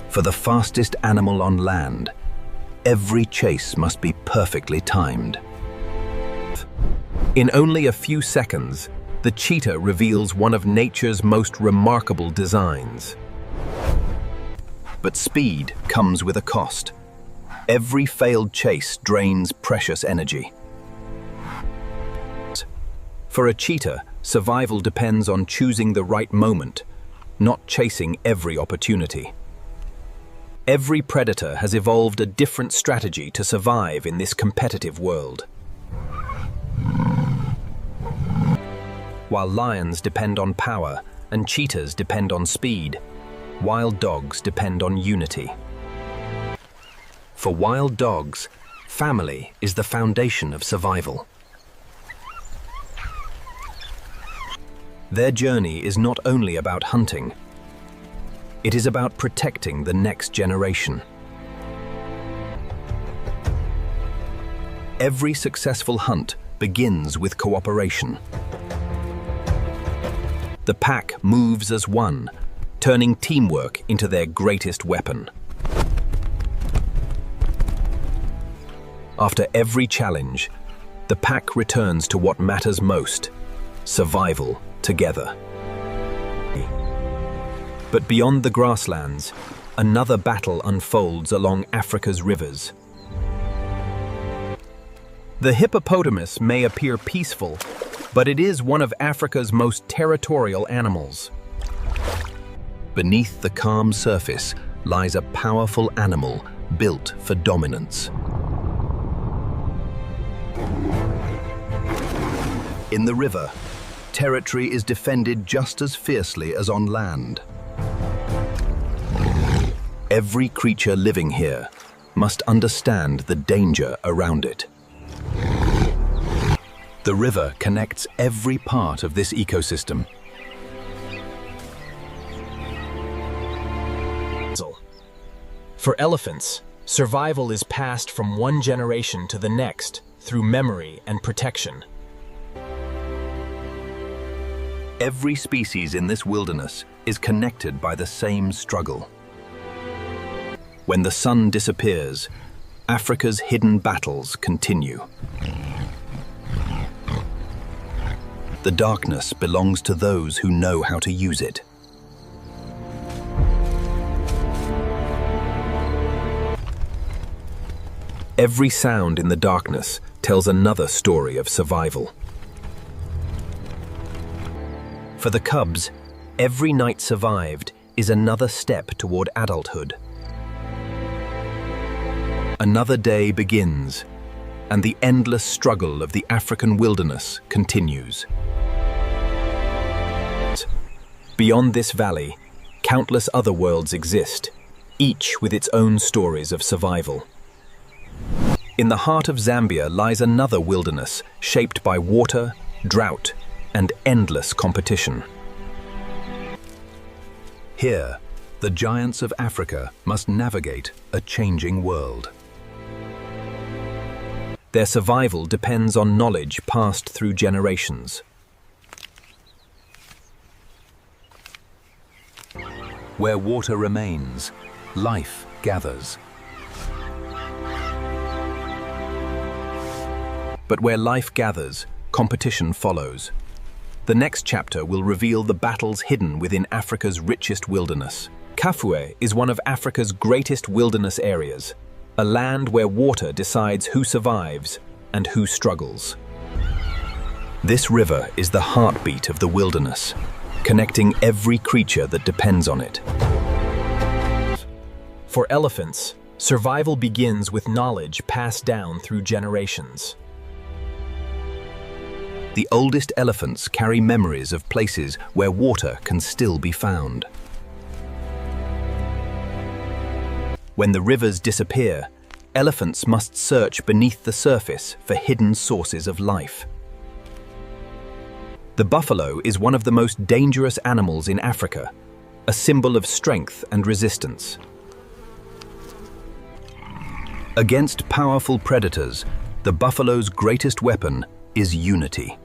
For the fastest animal on land, every chase must be perfectly timed. In only a few seconds, the cheetah reveals one of nature's most remarkable designs. But speed comes with a cost. Every failed chase drains precious energy. For a cheetah, survival depends on choosing the right moment, not chasing every opportunity. Every predator has evolved a different strategy to survive in this competitive world. While lions depend on power and cheetahs depend on speed, wild dogs depend on unity. For wild dogs, family is the foundation of survival. Their journey is not only about hunting, it is about protecting the next generation. Every successful hunt begins with cooperation. The pack moves as one, turning teamwork into their greatest weapon. After every challenge, the pack returns to what matters most: survival together. But beyond the grasslands, another battle unfolds along Africa's rivers. The hippopotamus may appear peaceful, but it is one of Africa's most territorial animals. Beneath the calm surface lies a powerful animal built for dominance. In the river, territory is defended just as fiercely as on land. Every creature living here must understand the danger around it. The river connects every part of this ecosystem. For elephants, survival is passed from one generation to the next through memory and protection. Every species in this wilderness is connected by the same struggle. When the sun disappears, Africa's hidden battles continue. The darkness belongs to those who know how to use it. Every sound in the darkness tells another story of survival. For the cubs, every night survived is another step toward adulthood. Another day begins, and the endless struggle of the African wilderness continues. Beyond this valley, countless other worlds exist, each with its own stories of survival. In the heart of Zambia lies another wilderness shaped by water, drought, and endless competition. Here, the giants of Africa must navigate a changing world. Their survival depends on knowledge passed through generations. Where water remains, life gathers. But where life gathers, competition follows. The next chapter will reveal the battles hidden within Africa's richest wilderness. Kafue is one of Africa's greatest wilderness areas, a land where water decides who survives and who struggles. This river is the heartbeat of the wilderness, connecting every creature that depends on it. For elephants, survival begins with knowledge passed down through generations. The oldest elephants carry memories of places where water can still be found. When the rivers disappear, elephants must search beneath the surface for hidden sources of life. The buffalo is one of the most dangerous animals in Africa, a symbol of strength and resistance. Against powerful predators, the buffalo's greatest weapon is unity.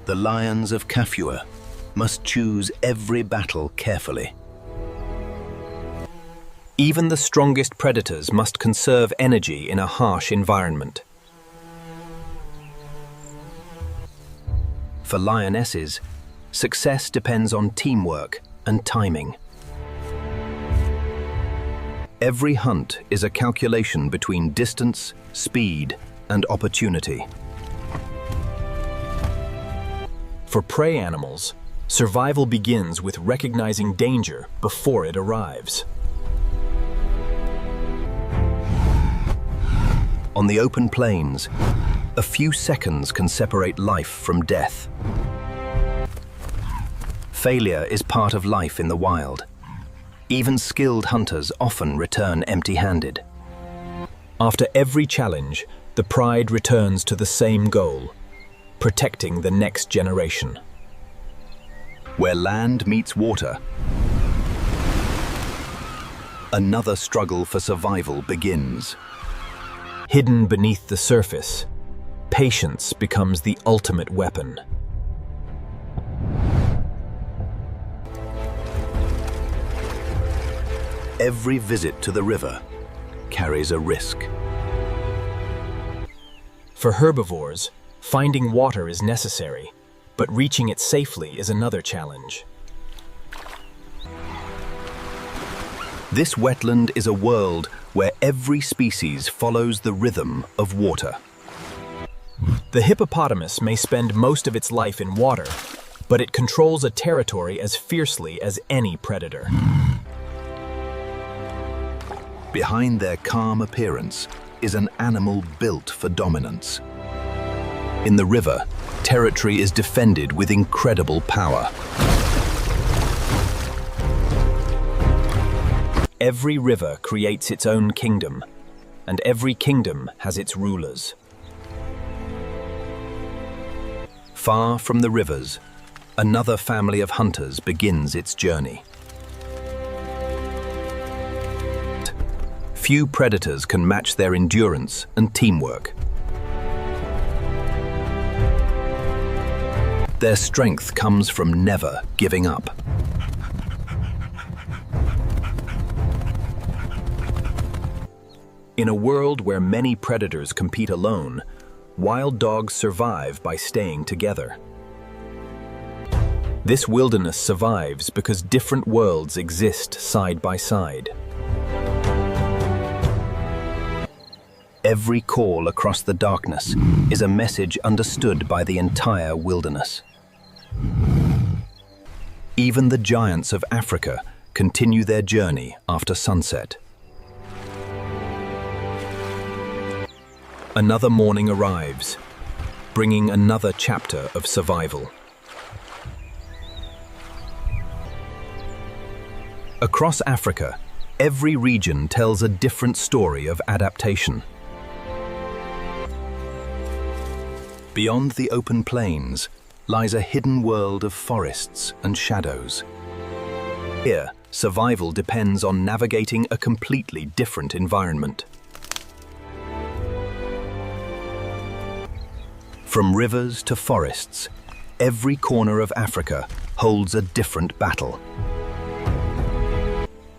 The lions of Kafue must choose every battle carefully. Even the strongest predators must conserve energy in a harsh environment. For lionesses, success depends on teamwork and timing. Every hunt is a calculation between distance, speed, and opportunity. For prey animals, survival begins with recognizing danger before it arrives. On the open plains, a few seconds can separate life from death. Failure is part of life in the wild. Even skilled hunters often return empty-handed. After every challenge, the pride returns to the same goal: protecting the next generation. Where land meets water, another struggle for survival begins. Hidden beneath the surface, patience becomes the ultimate weapon. Every visit to the river carries a risk. For herbivores, finding water is necessary, but reaching it safely is another challenge. This wetland is a world where every species follows the rhythm of water. The hippopotamus may spend most of its life in water, but it controls a territory as fiercely as any predator. Behind their calm appearance is an animal built for dominance. In the river, territory is defended with incredible power. Every river creates its own kingdom, and every kingdom has its rulers. Far from the rivers, another family of hunters begins its journey. Few predators can match their endurance and teamwork. Their strength comes from never giving up. In a world where many predators compete alone, wild dogs survive by staying together. This wilderness survives because different worlds exist side by side. Every call across the darkness is a message understood by the entire wilderness. Even the giants of Africa continue their journey after sunset. Another morning arrives, bringing another chapter of survival. Across Africa, every region tells a different story of adaptation. Beyond the open plains lies a hidden world of forests and shadows. Here, survival depends on navigating a completely different environment. From rivers to forests, every corner of Africa holds a different battle.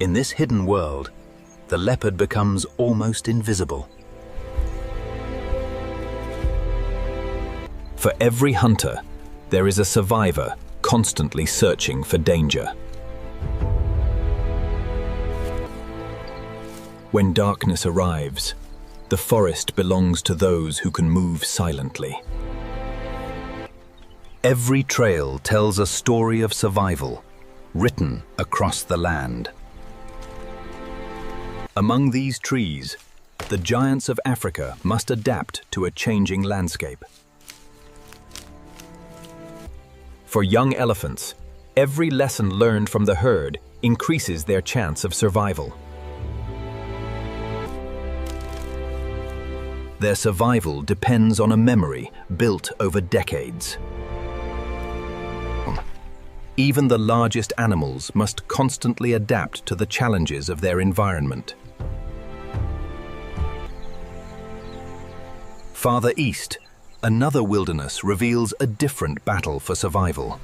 In this hidden world, the leopard becomes almost invisible. For every hunter, there is a survivor constantly searching for danger. When darkness arrives, the forest belongs to those who can move silently. Every trail tells a story of survival, written across the land. Among these trees, the giants of Africa must adapt to a changing landscape. For young elephants, every lesson learned from the herd increases their chance of survival. Their survival depends on a memory built over decades. Even the largest animals must constantly adapt to the challenges of their environment. Farther east, another wilderness reveals a different battle for survival.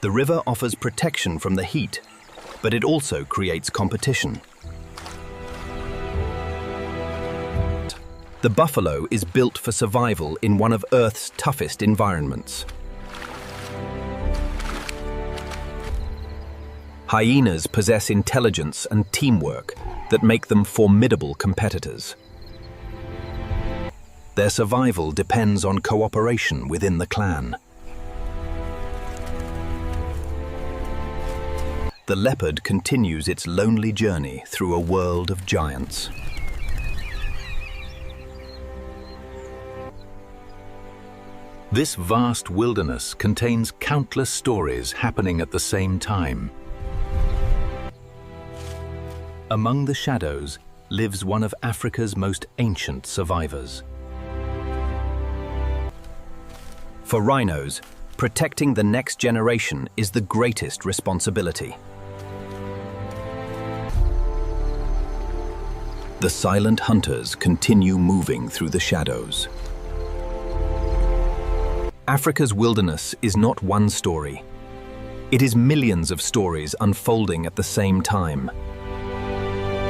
The river offers protection from the heat, but it also creates competition. The buffalo is built for survival in one of Earth's toughest environments. Hyenas possess intelligence and teamwork that make them formidable competitors. Their survival depends on cooperation within the clan. The leopard continues its lonely journey through a world of giants. This vast wilderness contains countless stories happening at the same time. Among the shadows lives one of Africa's most ancient survivors. For rhinos, protecting the next generation is the greatest responsibility. The silent hunters continue moving through the shadows. Africa's wilderness is not one story. It is millions of stories unfolding at the same time.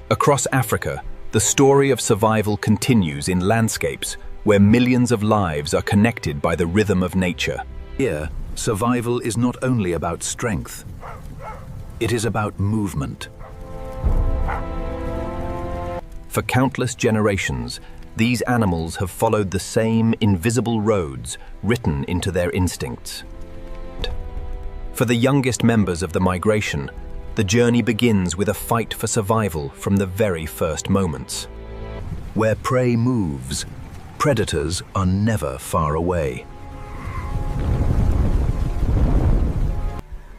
Across Africa, the story of survival continues in landscapes where millions of lives are connected by the rhythm of nature. Here, survival is not only about strength, it is about movement. For countless generations, these animals have followed the same invisible roads written into their instincts. For the youngest members of the migration, the journey begins with a fight for survival from the very first moments. Where prey moves, predators are never far away.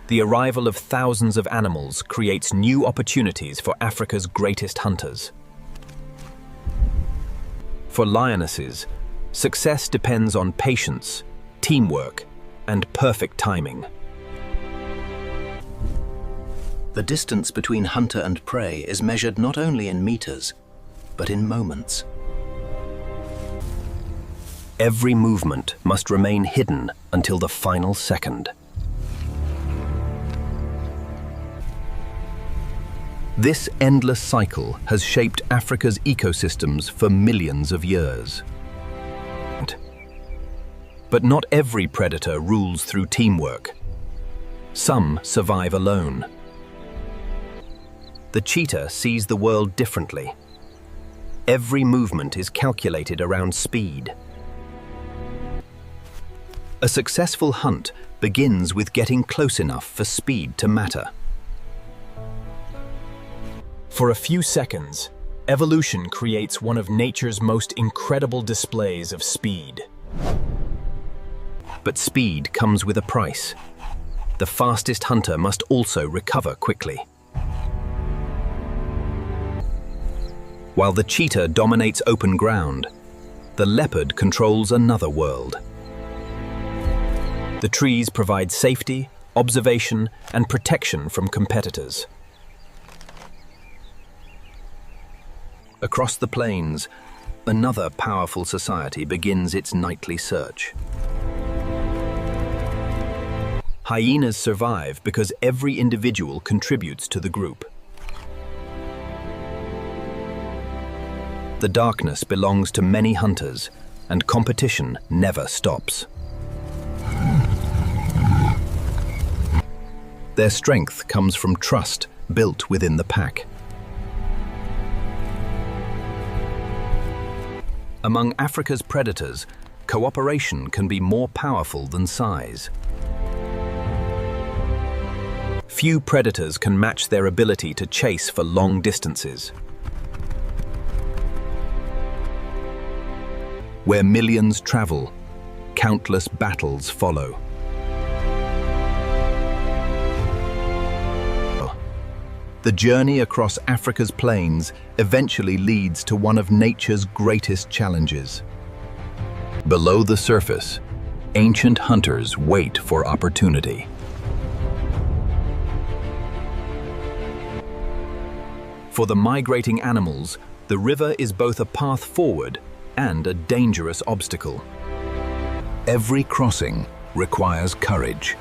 The arrival of thousands of animals creates new opportunities for Africa's greatest hunters. For lionesses, success depends on patience, teamwork, and perfect timing. The distance between hunter and prey is measured not only in meters, but in moments. Every movement must remain hidden until the final second. This endless cycle has shaped Africa's ecosystems for millions of years. But not every predator rules through teamwork. Some survive alone. The cheetah sees the world differently. Every movement is calculated around speed. A successful hunt begins with getting close enough for speed to matter. For a few seconds, evolution creates one of nature's most incredible displays of speed. But speed comes with a price. The fastest hunter must also recover quickly. While the cheetah dominates open ground, the leopard controls another world. The trees provide safety, observation, and protection from competitors. Across the plains, another powerful society begins its nightly search. Hyenas survive because every individual contributes to the group. The darkness belongs to many hunters, and competition never stops. Their strength comes from trust built within the pack. Among Africa's predators, cooperation can be more powerful than size. Few predators can match their ability to chase for long distances. Where millions travel, countless battles follow. The journey across Africa's plains eventually leads to one of nature's greatest challenges. Below the surface, ancient hunters wait for opportunity. For the migrating animals, the river is both a path forward and a dangerous obstacle. Every crossing requires courage.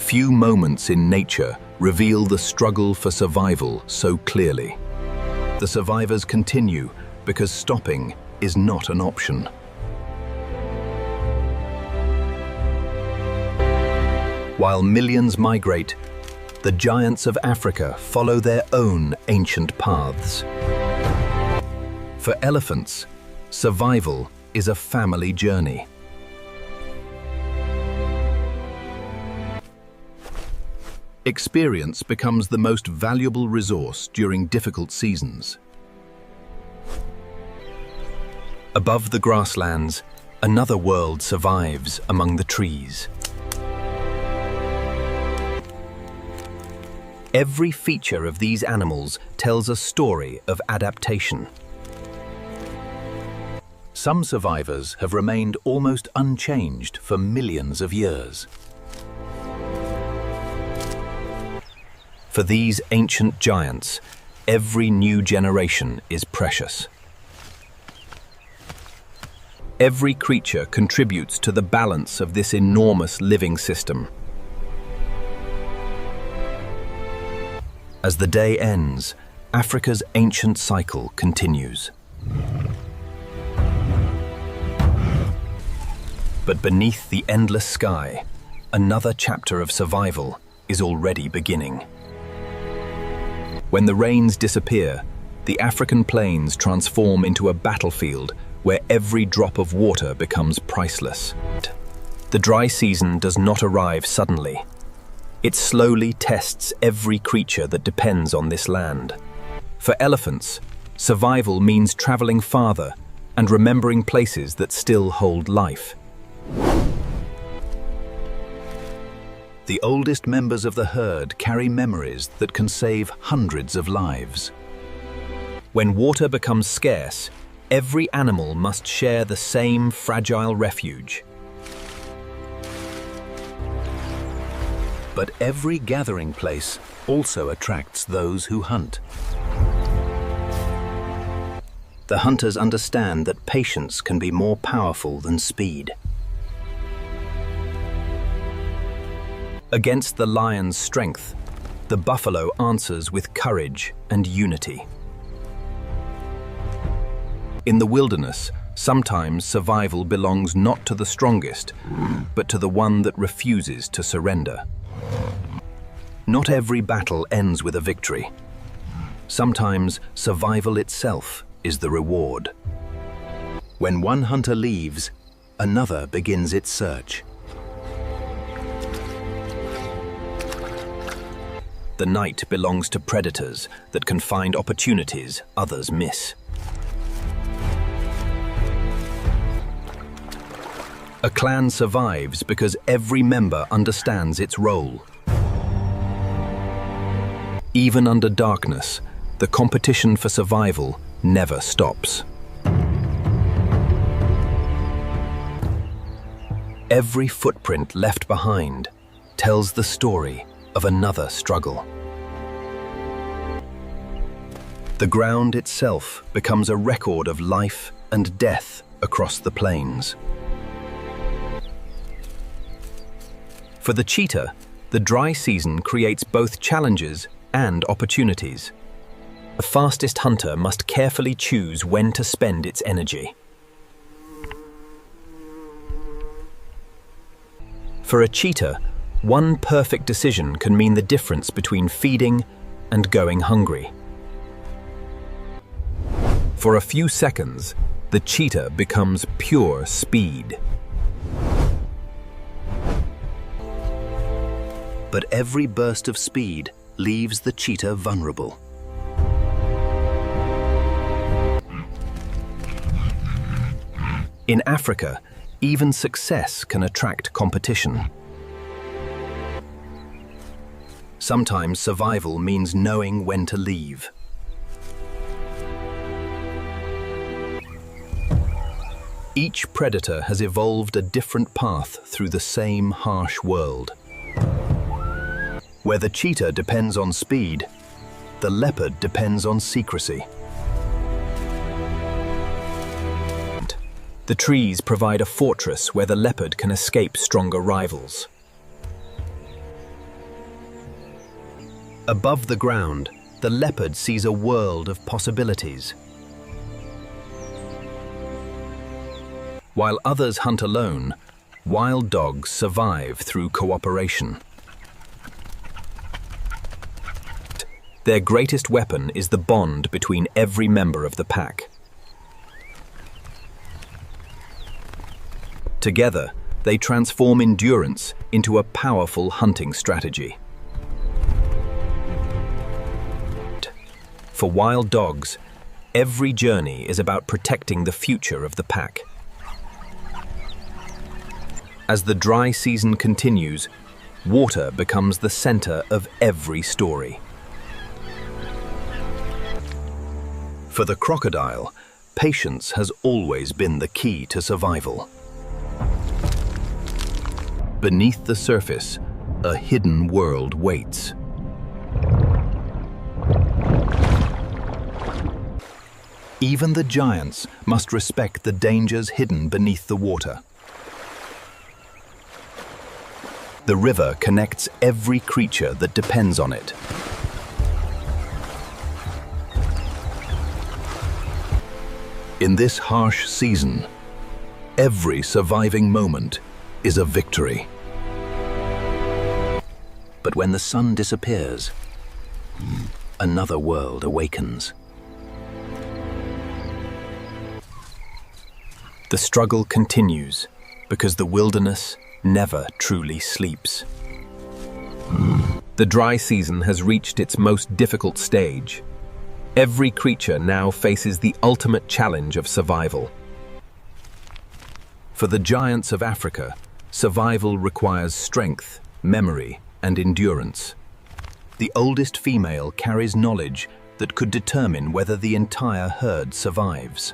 Few moments in nature reveal the struggle for survival so clearly. The survivors continue because stopping is not an option. While millions migrate, the giants of Africa follow their own ancient paths. For elephants, survival is a family journey. Experience becomes the most valuable resource during difficult seasons. Above the grasslands, another world survives among the trees. Every feature of these animals tells a story of adaptation. Some survivors have remained almost unchanged for millions of years. For these ancient giants, every new generation is precious. Every creature contributes to the balance of this enormous living system. As the day ends, Africa's ancient cycle continues. But beneath the endless sky, another chapter of survival is already beginning. When the rains disappear, the African plains transform into a battlefield where every drop of water becomes priceless. The dry season does not arrive suddenly. It slowly tests every creature that depends on this land. For elephants, survival means traveling farther and remembering places that still hold life. The oldest members of the herd carry memories that can save hundreds of lives. When water becomes scarce, every animal must share the same fragile refuge. But every gathering place also attracts those who hunt. The hunters understand that patience can be more powerful than speed. Against the lion's strength, the buffalo answers with courage and unity. In the wilderness, sometimes survival belongs not to the strongest, but to the one that refuses to surrender. Not every battle ends with a victory. Sometimes survival itself is the reward. When one hunter leaves, another begins its search. The night belongs to predators that can find opportunities others miss. A clan survives because every member understands its role. Even under darkness, the competition for survival never stops. Every footprint left behind tells the story of another struggle. The ground itself becomes a record of life and death across the plains. For the cheetah, the dry season creates both challenges and opportunities. The fastest hunter must carefully choose when to spend its energy. For a cheetah, one perfect decision can mean the difference between feeding and going hungry. For a few seconds, the cheetah becomes pure speed. But every burst of speed leaves the cheetah vulnerable. In Africa, even success can attract competition. Sometimes survival means knowing when to leave. Each predator has evolved a different path through the same harsh world. Where the cheetah depends on speed, the leopard depends on secrecy. The trees provide a fortress where the leopard can escape stronger rivals. Above the ground, the leopard sees a world of possibilities. While others hunt alone, wild dogs survive through cooperation. Their greatest weapon is the bond between every member of the pack. Together, they transform endurance into a powerful hunting strategy. For wild dogs, every journey is about protecting the future of the pack. As the dry season continues, water becomes the center of every story. For the crocodile, patience has always been the key to survival. Beneath the surface, a hidden world waits. Even the giants must respect the dangers hidden beneath the water. The river connects every creature that depends on it. In this harsh season, every surviving moment is a victory. But when the sun disappears, another world awakens. The struggle continues because the wilderness never truly sleeps. The dry season has reached its most difficult stage. Every creature now faces the ultimate challenge of survival. For the giants of Africa, survival requires strength, memory, and endurance. The oldest female carries knowledge that could determine whether the entire herd survives.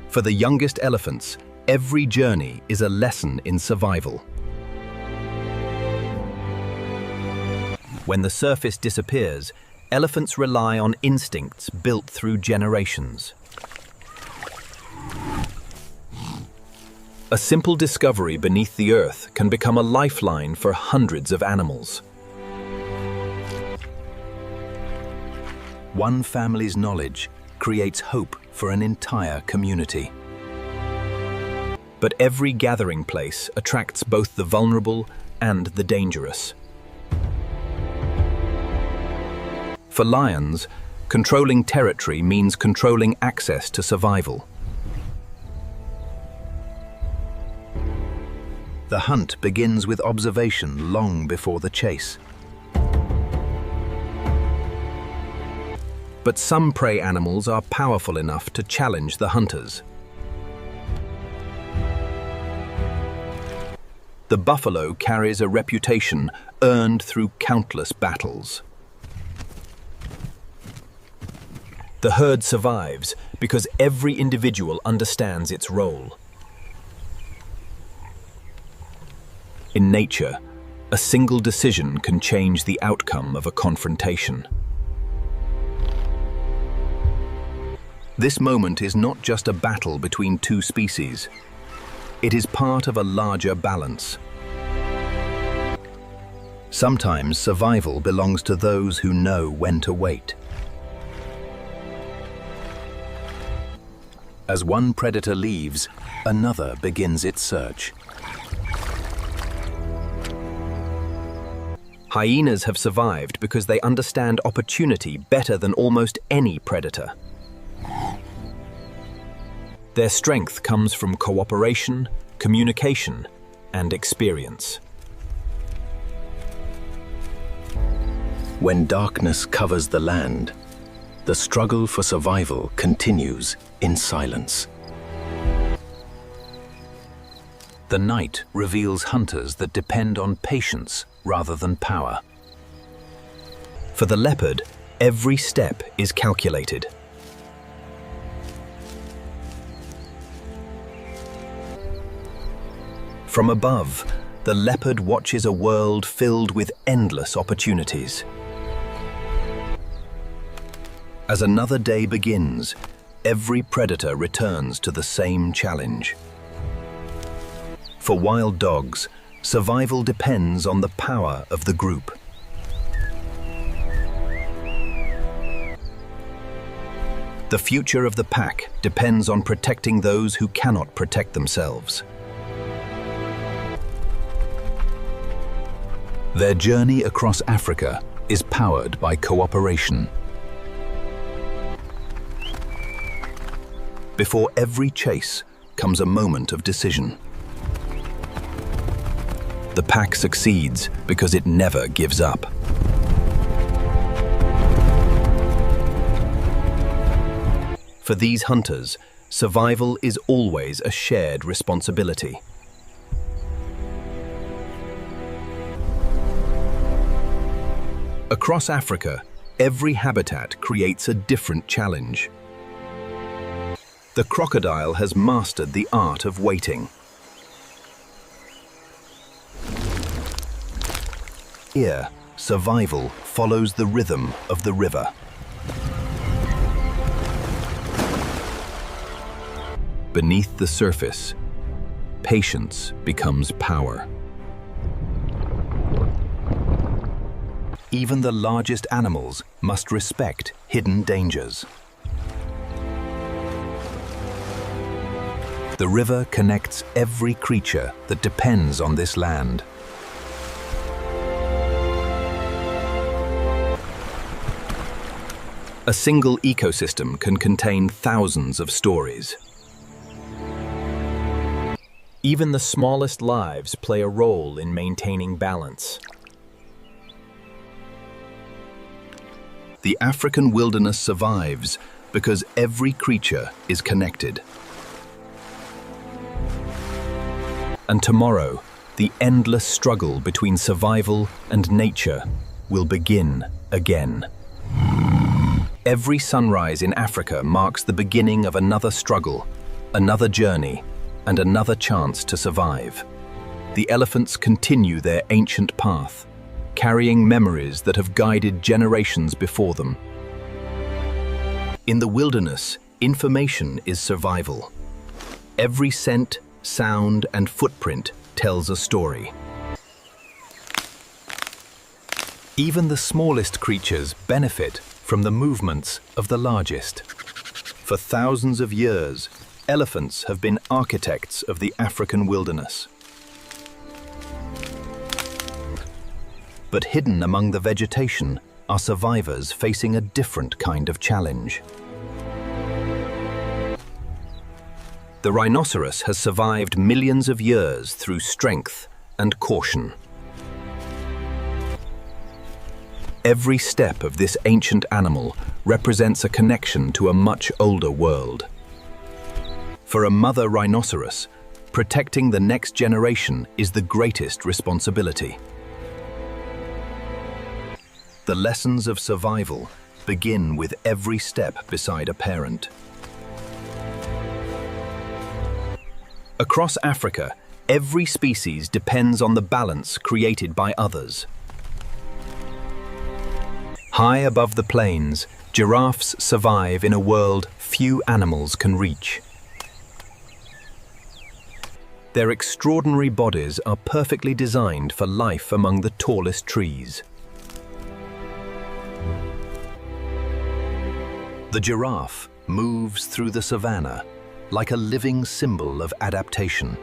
For the youngest elephants, every journey is a lesson in survival. When the surface disappears, elephants rely on instincts built through generations. A simple discovery beneath the earth can become a lifeline for hundreds of animals. One family's knowledge creates hope for an entire community. But every gathering place attracts both the vulnerable and the dangerous. For lions, controlling territory means controlling access to survival. The hunt begins with observation long before the chase. But some prey animals are powerful enough to challenge the hunters. The buffalo carries a reputation earned through countless battles. The herd survives because every individual understands its role. In nature, a single decision can change the outcome of a confrontation. This moment is not just a battle between two species. It is part of a larger balance. Sometimes survival belongs to those who know when to wait. As one predator leaves, another begins its search. Hyenas have survived because they understand opportunity better than almost any predator. Their strength comes from cooperation, communication, and experience. When darkness covers the land, the struggle for survival continues in silence. The night reveals hunters that depend on patience rather than power. For the leopard, every step is calculated. From above, the leopard watches a world filled with endless opportunities. As another day begins, every predator returns to the same challenge. For wild dogs, survival depends on the power of the group. The future of the pack depends on protecting those who cannot protect themselves. Their journey across Africa is powered by cooperation. Before every chase comes a moment of decision. The pack succeeds because it never gives up. For these hunters, survival is always a shared responsibility. Across Africa, every habitat creates a different challenge. The crocodile has mastered the art of waiting. Here, survival follows the rhythm of the river. Beneath the surface, patience becomes power. Even the largest animals must respect hidden dangers. The river connects every creature that depends on this land. A single ecosystem can contain thousands of stories. Even the smallest lives play a role in maintaining balance. The African wilderness survives because every creature is connected. And tomorrow, the endless struggle between survival and nature will begin again. Every sunrise in Africa marks the beginning of another struggle, another journey, and another chance to survive. The elephants continue their ancient path, carrying memories that have guided generations before them. In the wilderness, information is survival. Every scent, sound, and footprint tells a story. Even the smallest creatures benefit from the movements of the largest. For thousands of years, elephants have been architects of the African wilderness. But hidden among the vegetation are survivors facing a different kind of challenge. The rhinoceros has survived millions of years through strength and caution. Every step of this ancient animal represents a connection to a much older world. For a mother rhinoceros, protecting the next generation is the greatest responsibility. The lessons of survival begin with every step beside a parent. Across Africa, every species depends on the balance created by others. High above the plains, giraffes survive in a world few animals can reach. Their extraordinary bodies are perfectly designed for life among the tallest trees. The giraffe moves through the savannah like a living symbol of adaptation.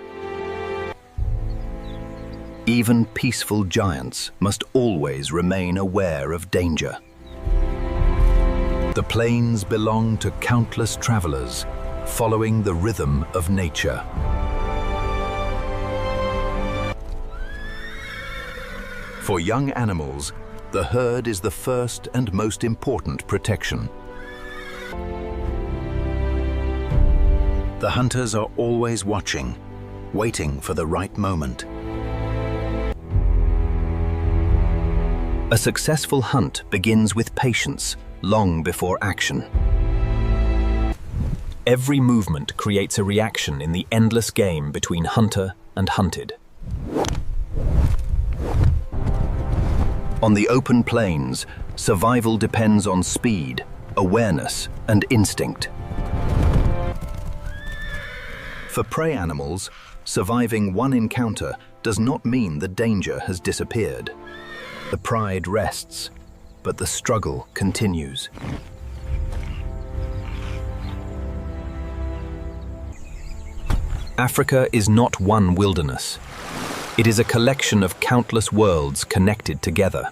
Even peaceful giants must always remain aware of danger. The plains belong to countless travelers, following the rhythm of nature. For young animals, the herd is the first and most important protection. The hunters are always watching, waiting for the right moment. A successful hunt begins with patience, long before action. Every movement creates a reaction in the endless game between hunter and hunted. On the open plains, survival depends on speed, awareness, and instinct. For prey animals, surviving one encounter does not mean the danger has disappeared. The pride rests, but the struggle continues. Africa is not one wilderness. It is a collection of countless worlds connected together.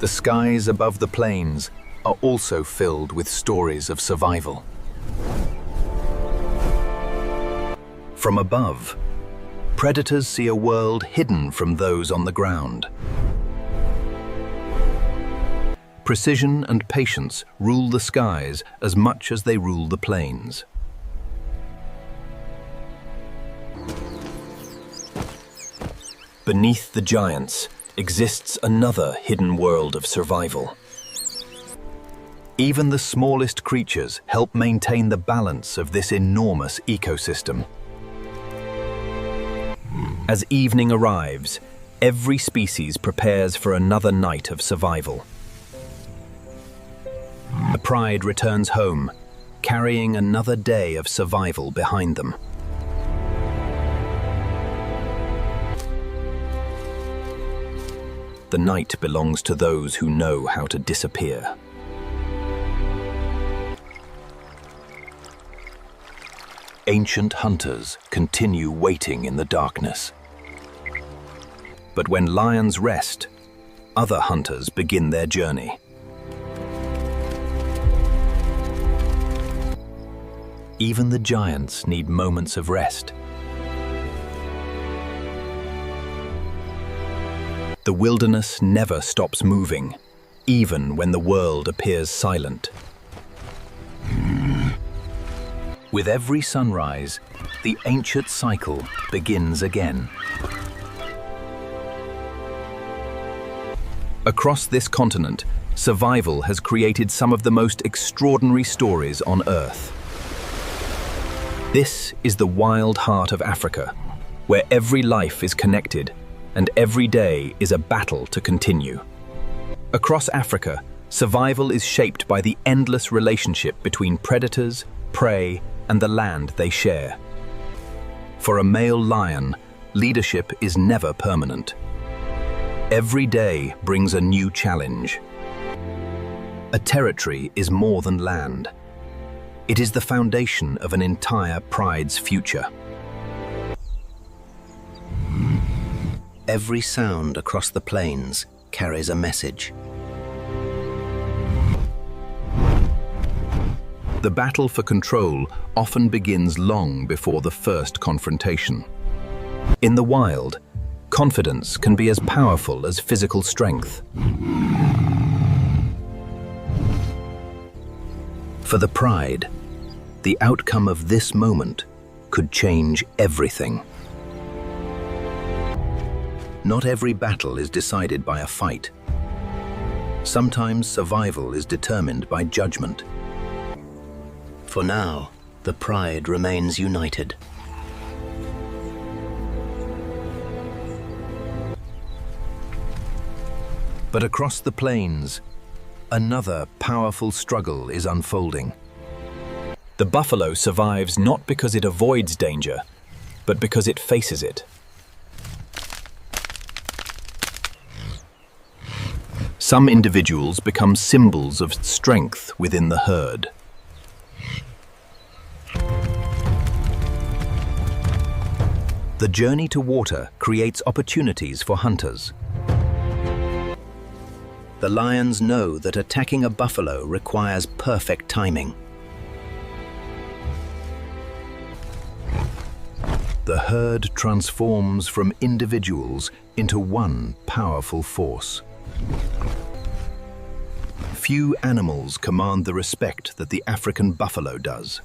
The skies above the plains are also filled with stories of survival. From above, predators see a world hidden from those on the ground. Precision and patience rule the skies as much as they rule the plains. Beneath the giants exists another hidden world of survival. Even the smallest creatures help maintain the balance of this enormous ecosystem. As evening arrives, every species prepares for another night of survival. The pride returns home, carrying another day of survival behind them. The night belongs to those who know how to disappear. Ancient hunters continue waiting in the darkness. But when lions rest, other hunters begin their journey. Even the giants need moments of rest. The wilderness never stops moving, even when the world appears silent. With every sunrise, the ancient cycle begins again. Across this continent, survival has created some of the most extraordinary stories on Earth. This is the wild heart of Africa, where every life is connected and every day is a battle to continue. Across Africa, survival is shaped by the endless relationship between predators, prey, and the land they share. For a male lion, leadership is never permanent. Every day brings a new challenge. A territory is more than land. It is the foundation of an entire pride's future. Every sound across the plains carries a message. The battle for control often begins long before the first confrontation. In the wild, confidence can be as powerful as physical strength. For the pride, the outcome of this moment could change everything. Not every battle is decided by a fight. Sometimes survival is determined by judgment. For now, the pride remains united. But across the plains, another powerful struggle is unfolding. The buffalo survives not because it avoids danger, but because it faces it. Some individuals become symbols of strength within the herd. The journey to water creates opportunities for hunters. The lions know that attacking a buffalo requires perfect timing. The herd transforms from individuals into one powerful force. Few animals command the respect that the African buffalo does.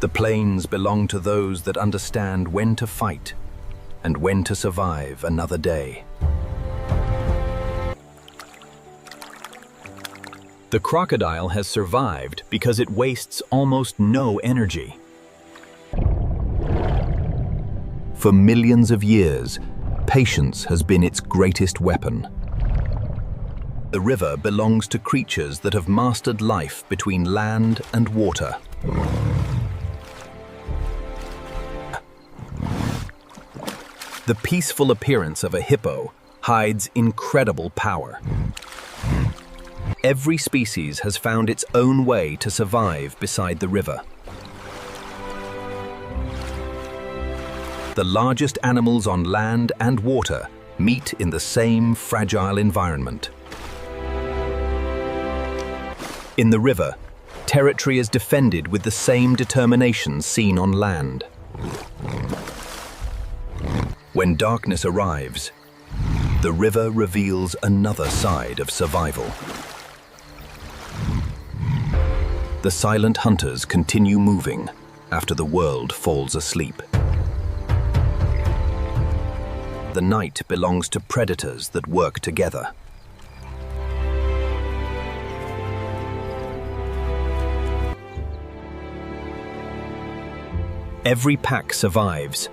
The plains belong to those that understand when to fight and when to survive another day. The crocodile has survived because it wastes almost no energy. For millions of years, patience has been its greatest weapon. The river belongs to creatures that have mastered life between land and water. The peaceful appearance of a hippo hides incredible power. Every species has found its own way to survive beside the river. The largest animals on land and water meet in the same fragile environment. In the river, territory is defended with the same determination seen on land. When darkness arrives, the river reveals another side of survival. The silent hunters continue moving after the world falls asleep. The night belongs to predators that work together. Every pack survives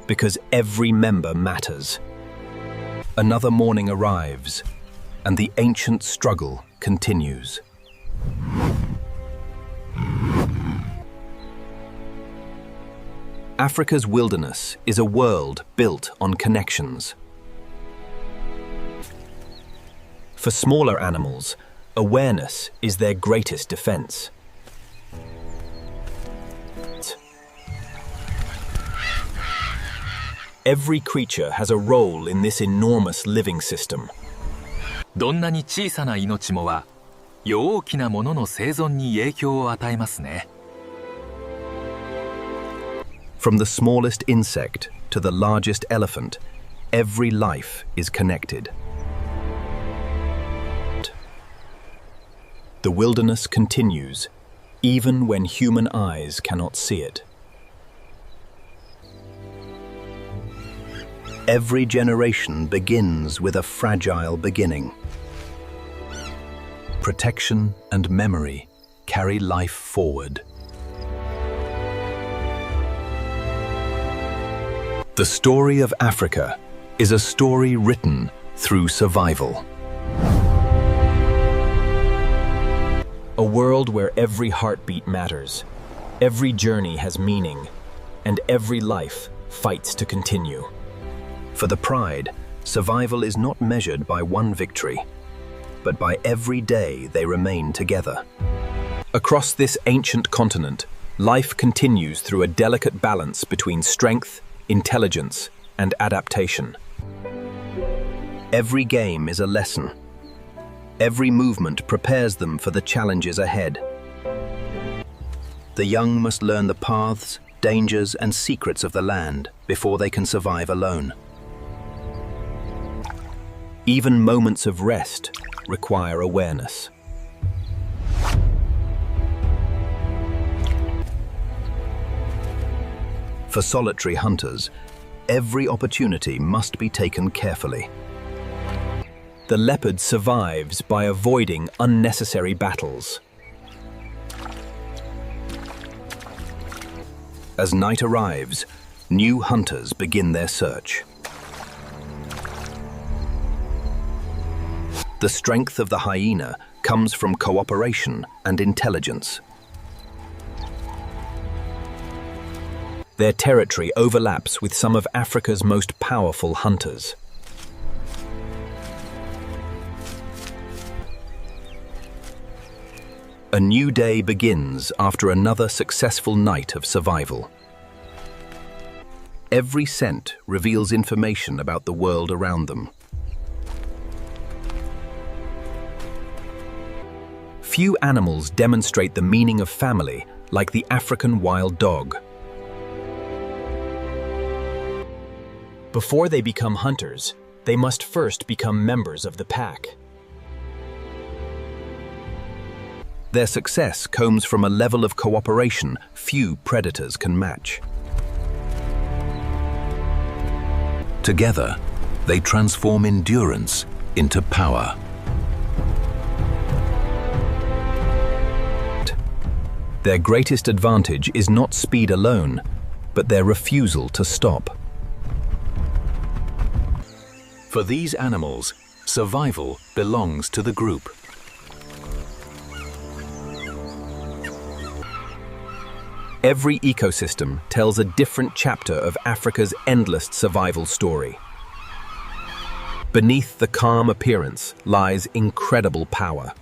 because every member matters. Another morning arrives, and the ancient struggle continues. Africa's wilderness is a world built on connections. For smaller animals, awareness is their greatest defense. Every creature has a role in this enormous living system. どんなに小さな命もは、大きなものの生存に影響を与えますね。From the smallest insect to the largest elephant, every life is connected. The wilderness continues, even when human eyes cannot see it. Every generation begins with a fragile beginning. Protection and memory carry life forward. The story of Africa is a story written through survival. A world where every heartbeat matters, every journey has meaning, and every life fights to continue. For the pride, survival is not measured by one victory, but by every day they remain together. Across this ancient continent, life continues through a delicate balance between strength, intelligence, and adaptation. Every game is a lesson. Every movement prepares them for the challenges ahead. The young must learn the paths, dangers, and secrets of the land before they can survive alone. Even moments of rest require awareness. For solitary hunters, every opportunity must be taken carefully. The leopard survives by avoiding unnecessary battles. As night arrives, new hunters begin their search. The strength of the hyena comes from cooperation and intelligence. Their territory overlaps with some of Africa's most powerful hunters. A new day begins after another successful night of survival. Every scent reveals information about the world around them. Few animals demonstrate the meaning of family like the African wild dog. Before they become hunters, they must first become members of the pack. Their success comes from a level of cooperation few predators can match. Together, they transform endurance into power. Their greatest advantage is not speed alone, but their refusal to stop. For these animals, survival belongs to the group. Every ecosystem tells a different chapter of Africa's endless survival story. Beneath the calm appearance lies incredible power.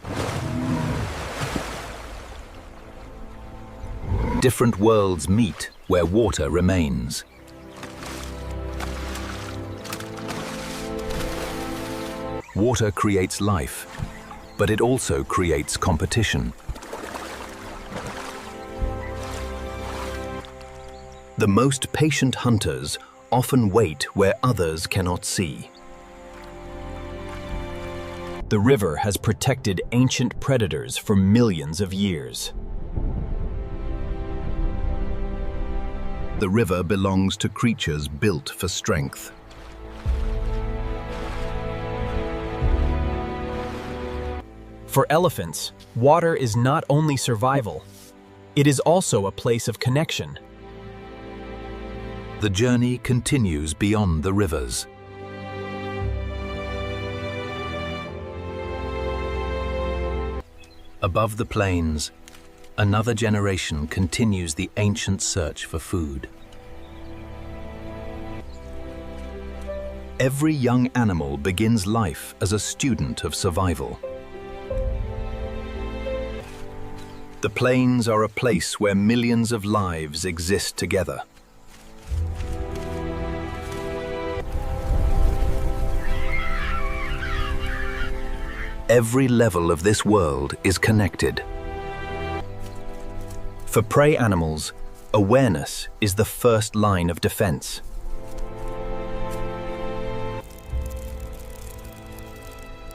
Different worlds meet where water remains. Water creates life, but it also creates competition. The most patient hunters often wait where others cannot see. The river has protected ancient predators for millions of years. The river belongs to creatures built for strength. For elephants, water is not only survival, it is also a place of connection. The journey continues beyond the rivers. Above the plains, another generation continues the ancient search for food. Every young animal begins life as a student of survival. The plains are a place where millions of lives exist together. Every level of this world is connected. For prey animals, awareness is the first line of defense.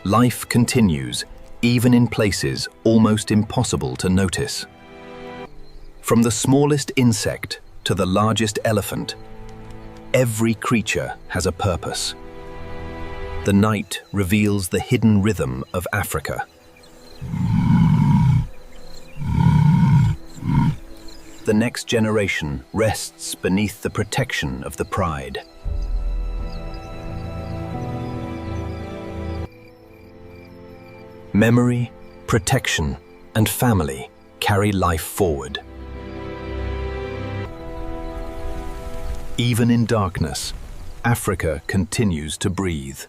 Life continues, even in places almost impossible to notice. From the smallest insect to the largest elephant, every creature has a purpose. The night reveals the hidden rhythm of Africa. The next generation rests beneath the protection of the pride. Memory, protection, and family carry life forward. Even in darkness, Africa continues to breathe.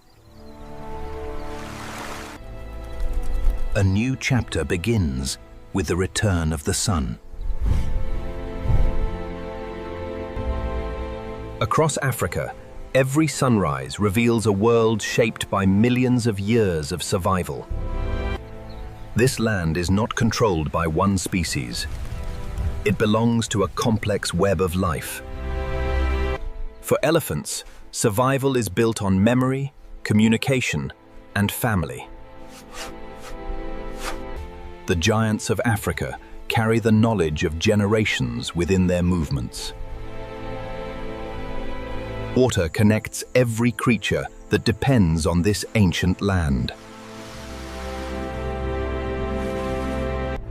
A new chapter begins with the return of the sun. Across Africa, every sunrise reveals a world shaped by millions of years of survival. This land is not controlled by one species. It belongs to a complex web of life. For elephants, survival is built on memory, communication, and family. The giants of Africa carry the knowledge of generations within their movements. Water connects every creature that depends on this ancient land.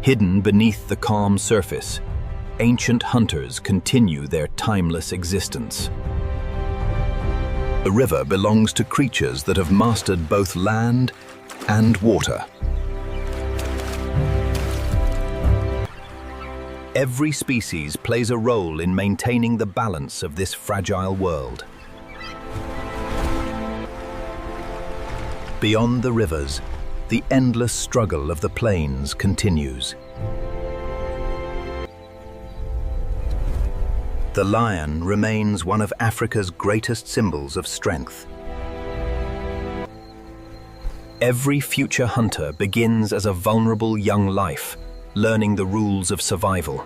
Hidden beneath the calm surface, ancient hunters continue their timeless existence. The river belongs to creatures that have mastered both land and water. Every species plays a role in maintaining the balance of this fragile world. Beyond the rivers, the endless struggle of the plains continues. The lion remains one of Africa's greatest symbols of strength. Every future hunter begins as a vulnerable young life, learning the rules of survival.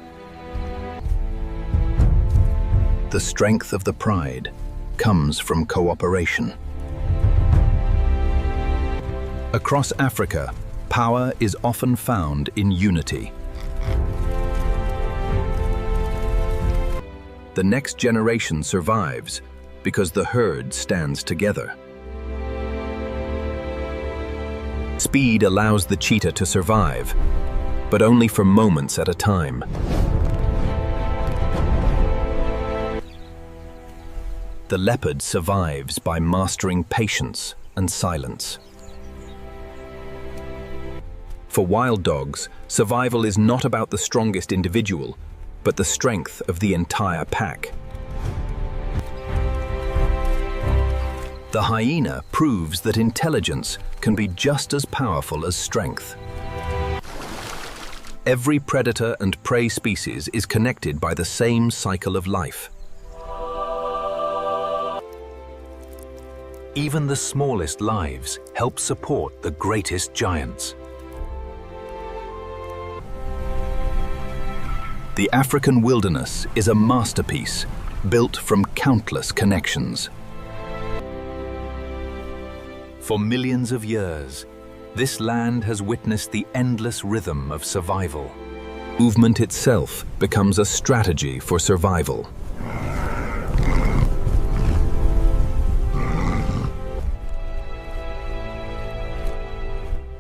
The strength of the pride comes from cooperation. Across Africa, power is often found in unity. The next generation survives because the herd stands together. Speed allows the cheetah to survive, but only for moments at a time. The leopard survives by mastering patience and silence. For wild dogs, survival is not about the strongest individual, but the strength of the entire pack. The hyena proves that intelligence can be just as powerful as strength. Every predator and prey species is connected by the same cycle of life. Even the smallest lives help support the greatest giants. The African wilderness is a masterpiece built from countless connections. For millions of years, this land has witnessed the endless rhythm of survival. Movement itself becomes a strategy for survival.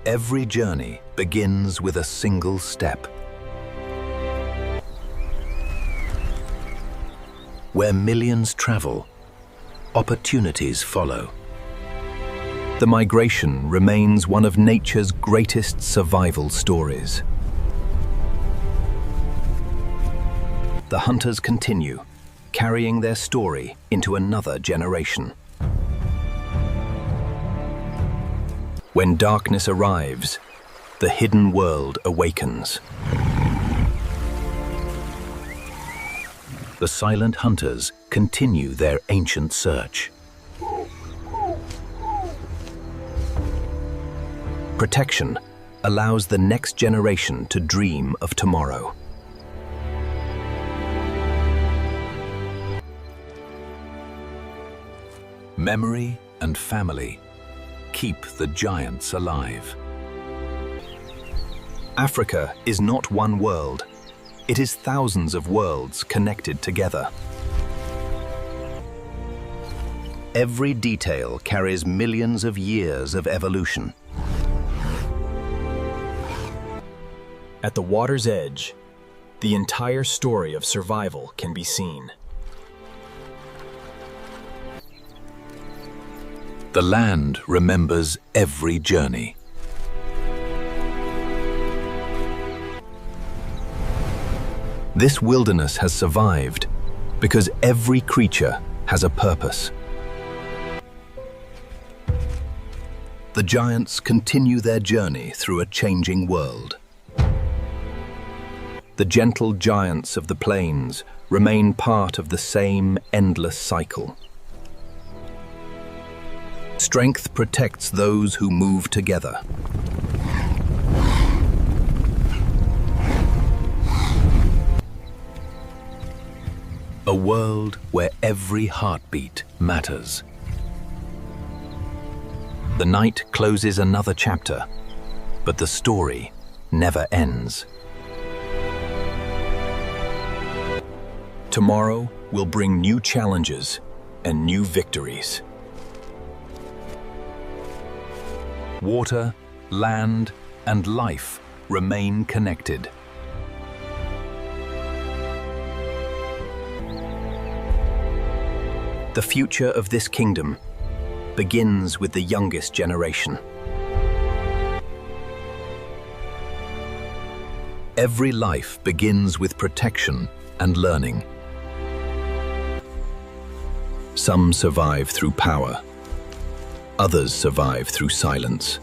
Every journey begins with a single step. Where millions travel, opportunities follow. The migration remains one of nature's greatest survival stories. The hunters continue, carrying their story into another generation. When darkness arrives, the hidden world awakens. The silent hunters continue their ancient search. Protection allows the next generation to dream of tomorrow. Memory and family keep the giants alive. Africa is not one world. It is thousands of worlds connected together. Every detail carries millions of years of evolution. At the water's edge, the entire story of survival can be seen. The land remembers every journey. This wilderness has survived because every creature has a purpose. The giants continue their journey through a changing world. The gentle giants of the plains remain part of the same endless cycle. Strength protects those who move together. A world where every heartbeat matters. The night closes another chapter, but the story never ends. Tomorrow will bring new challenges and new victories. Water, land, and life remain connected. The future of this kingdom begins with the youngest generation. Every life begins with protection and learning. Some survive through power. Others survive through silence.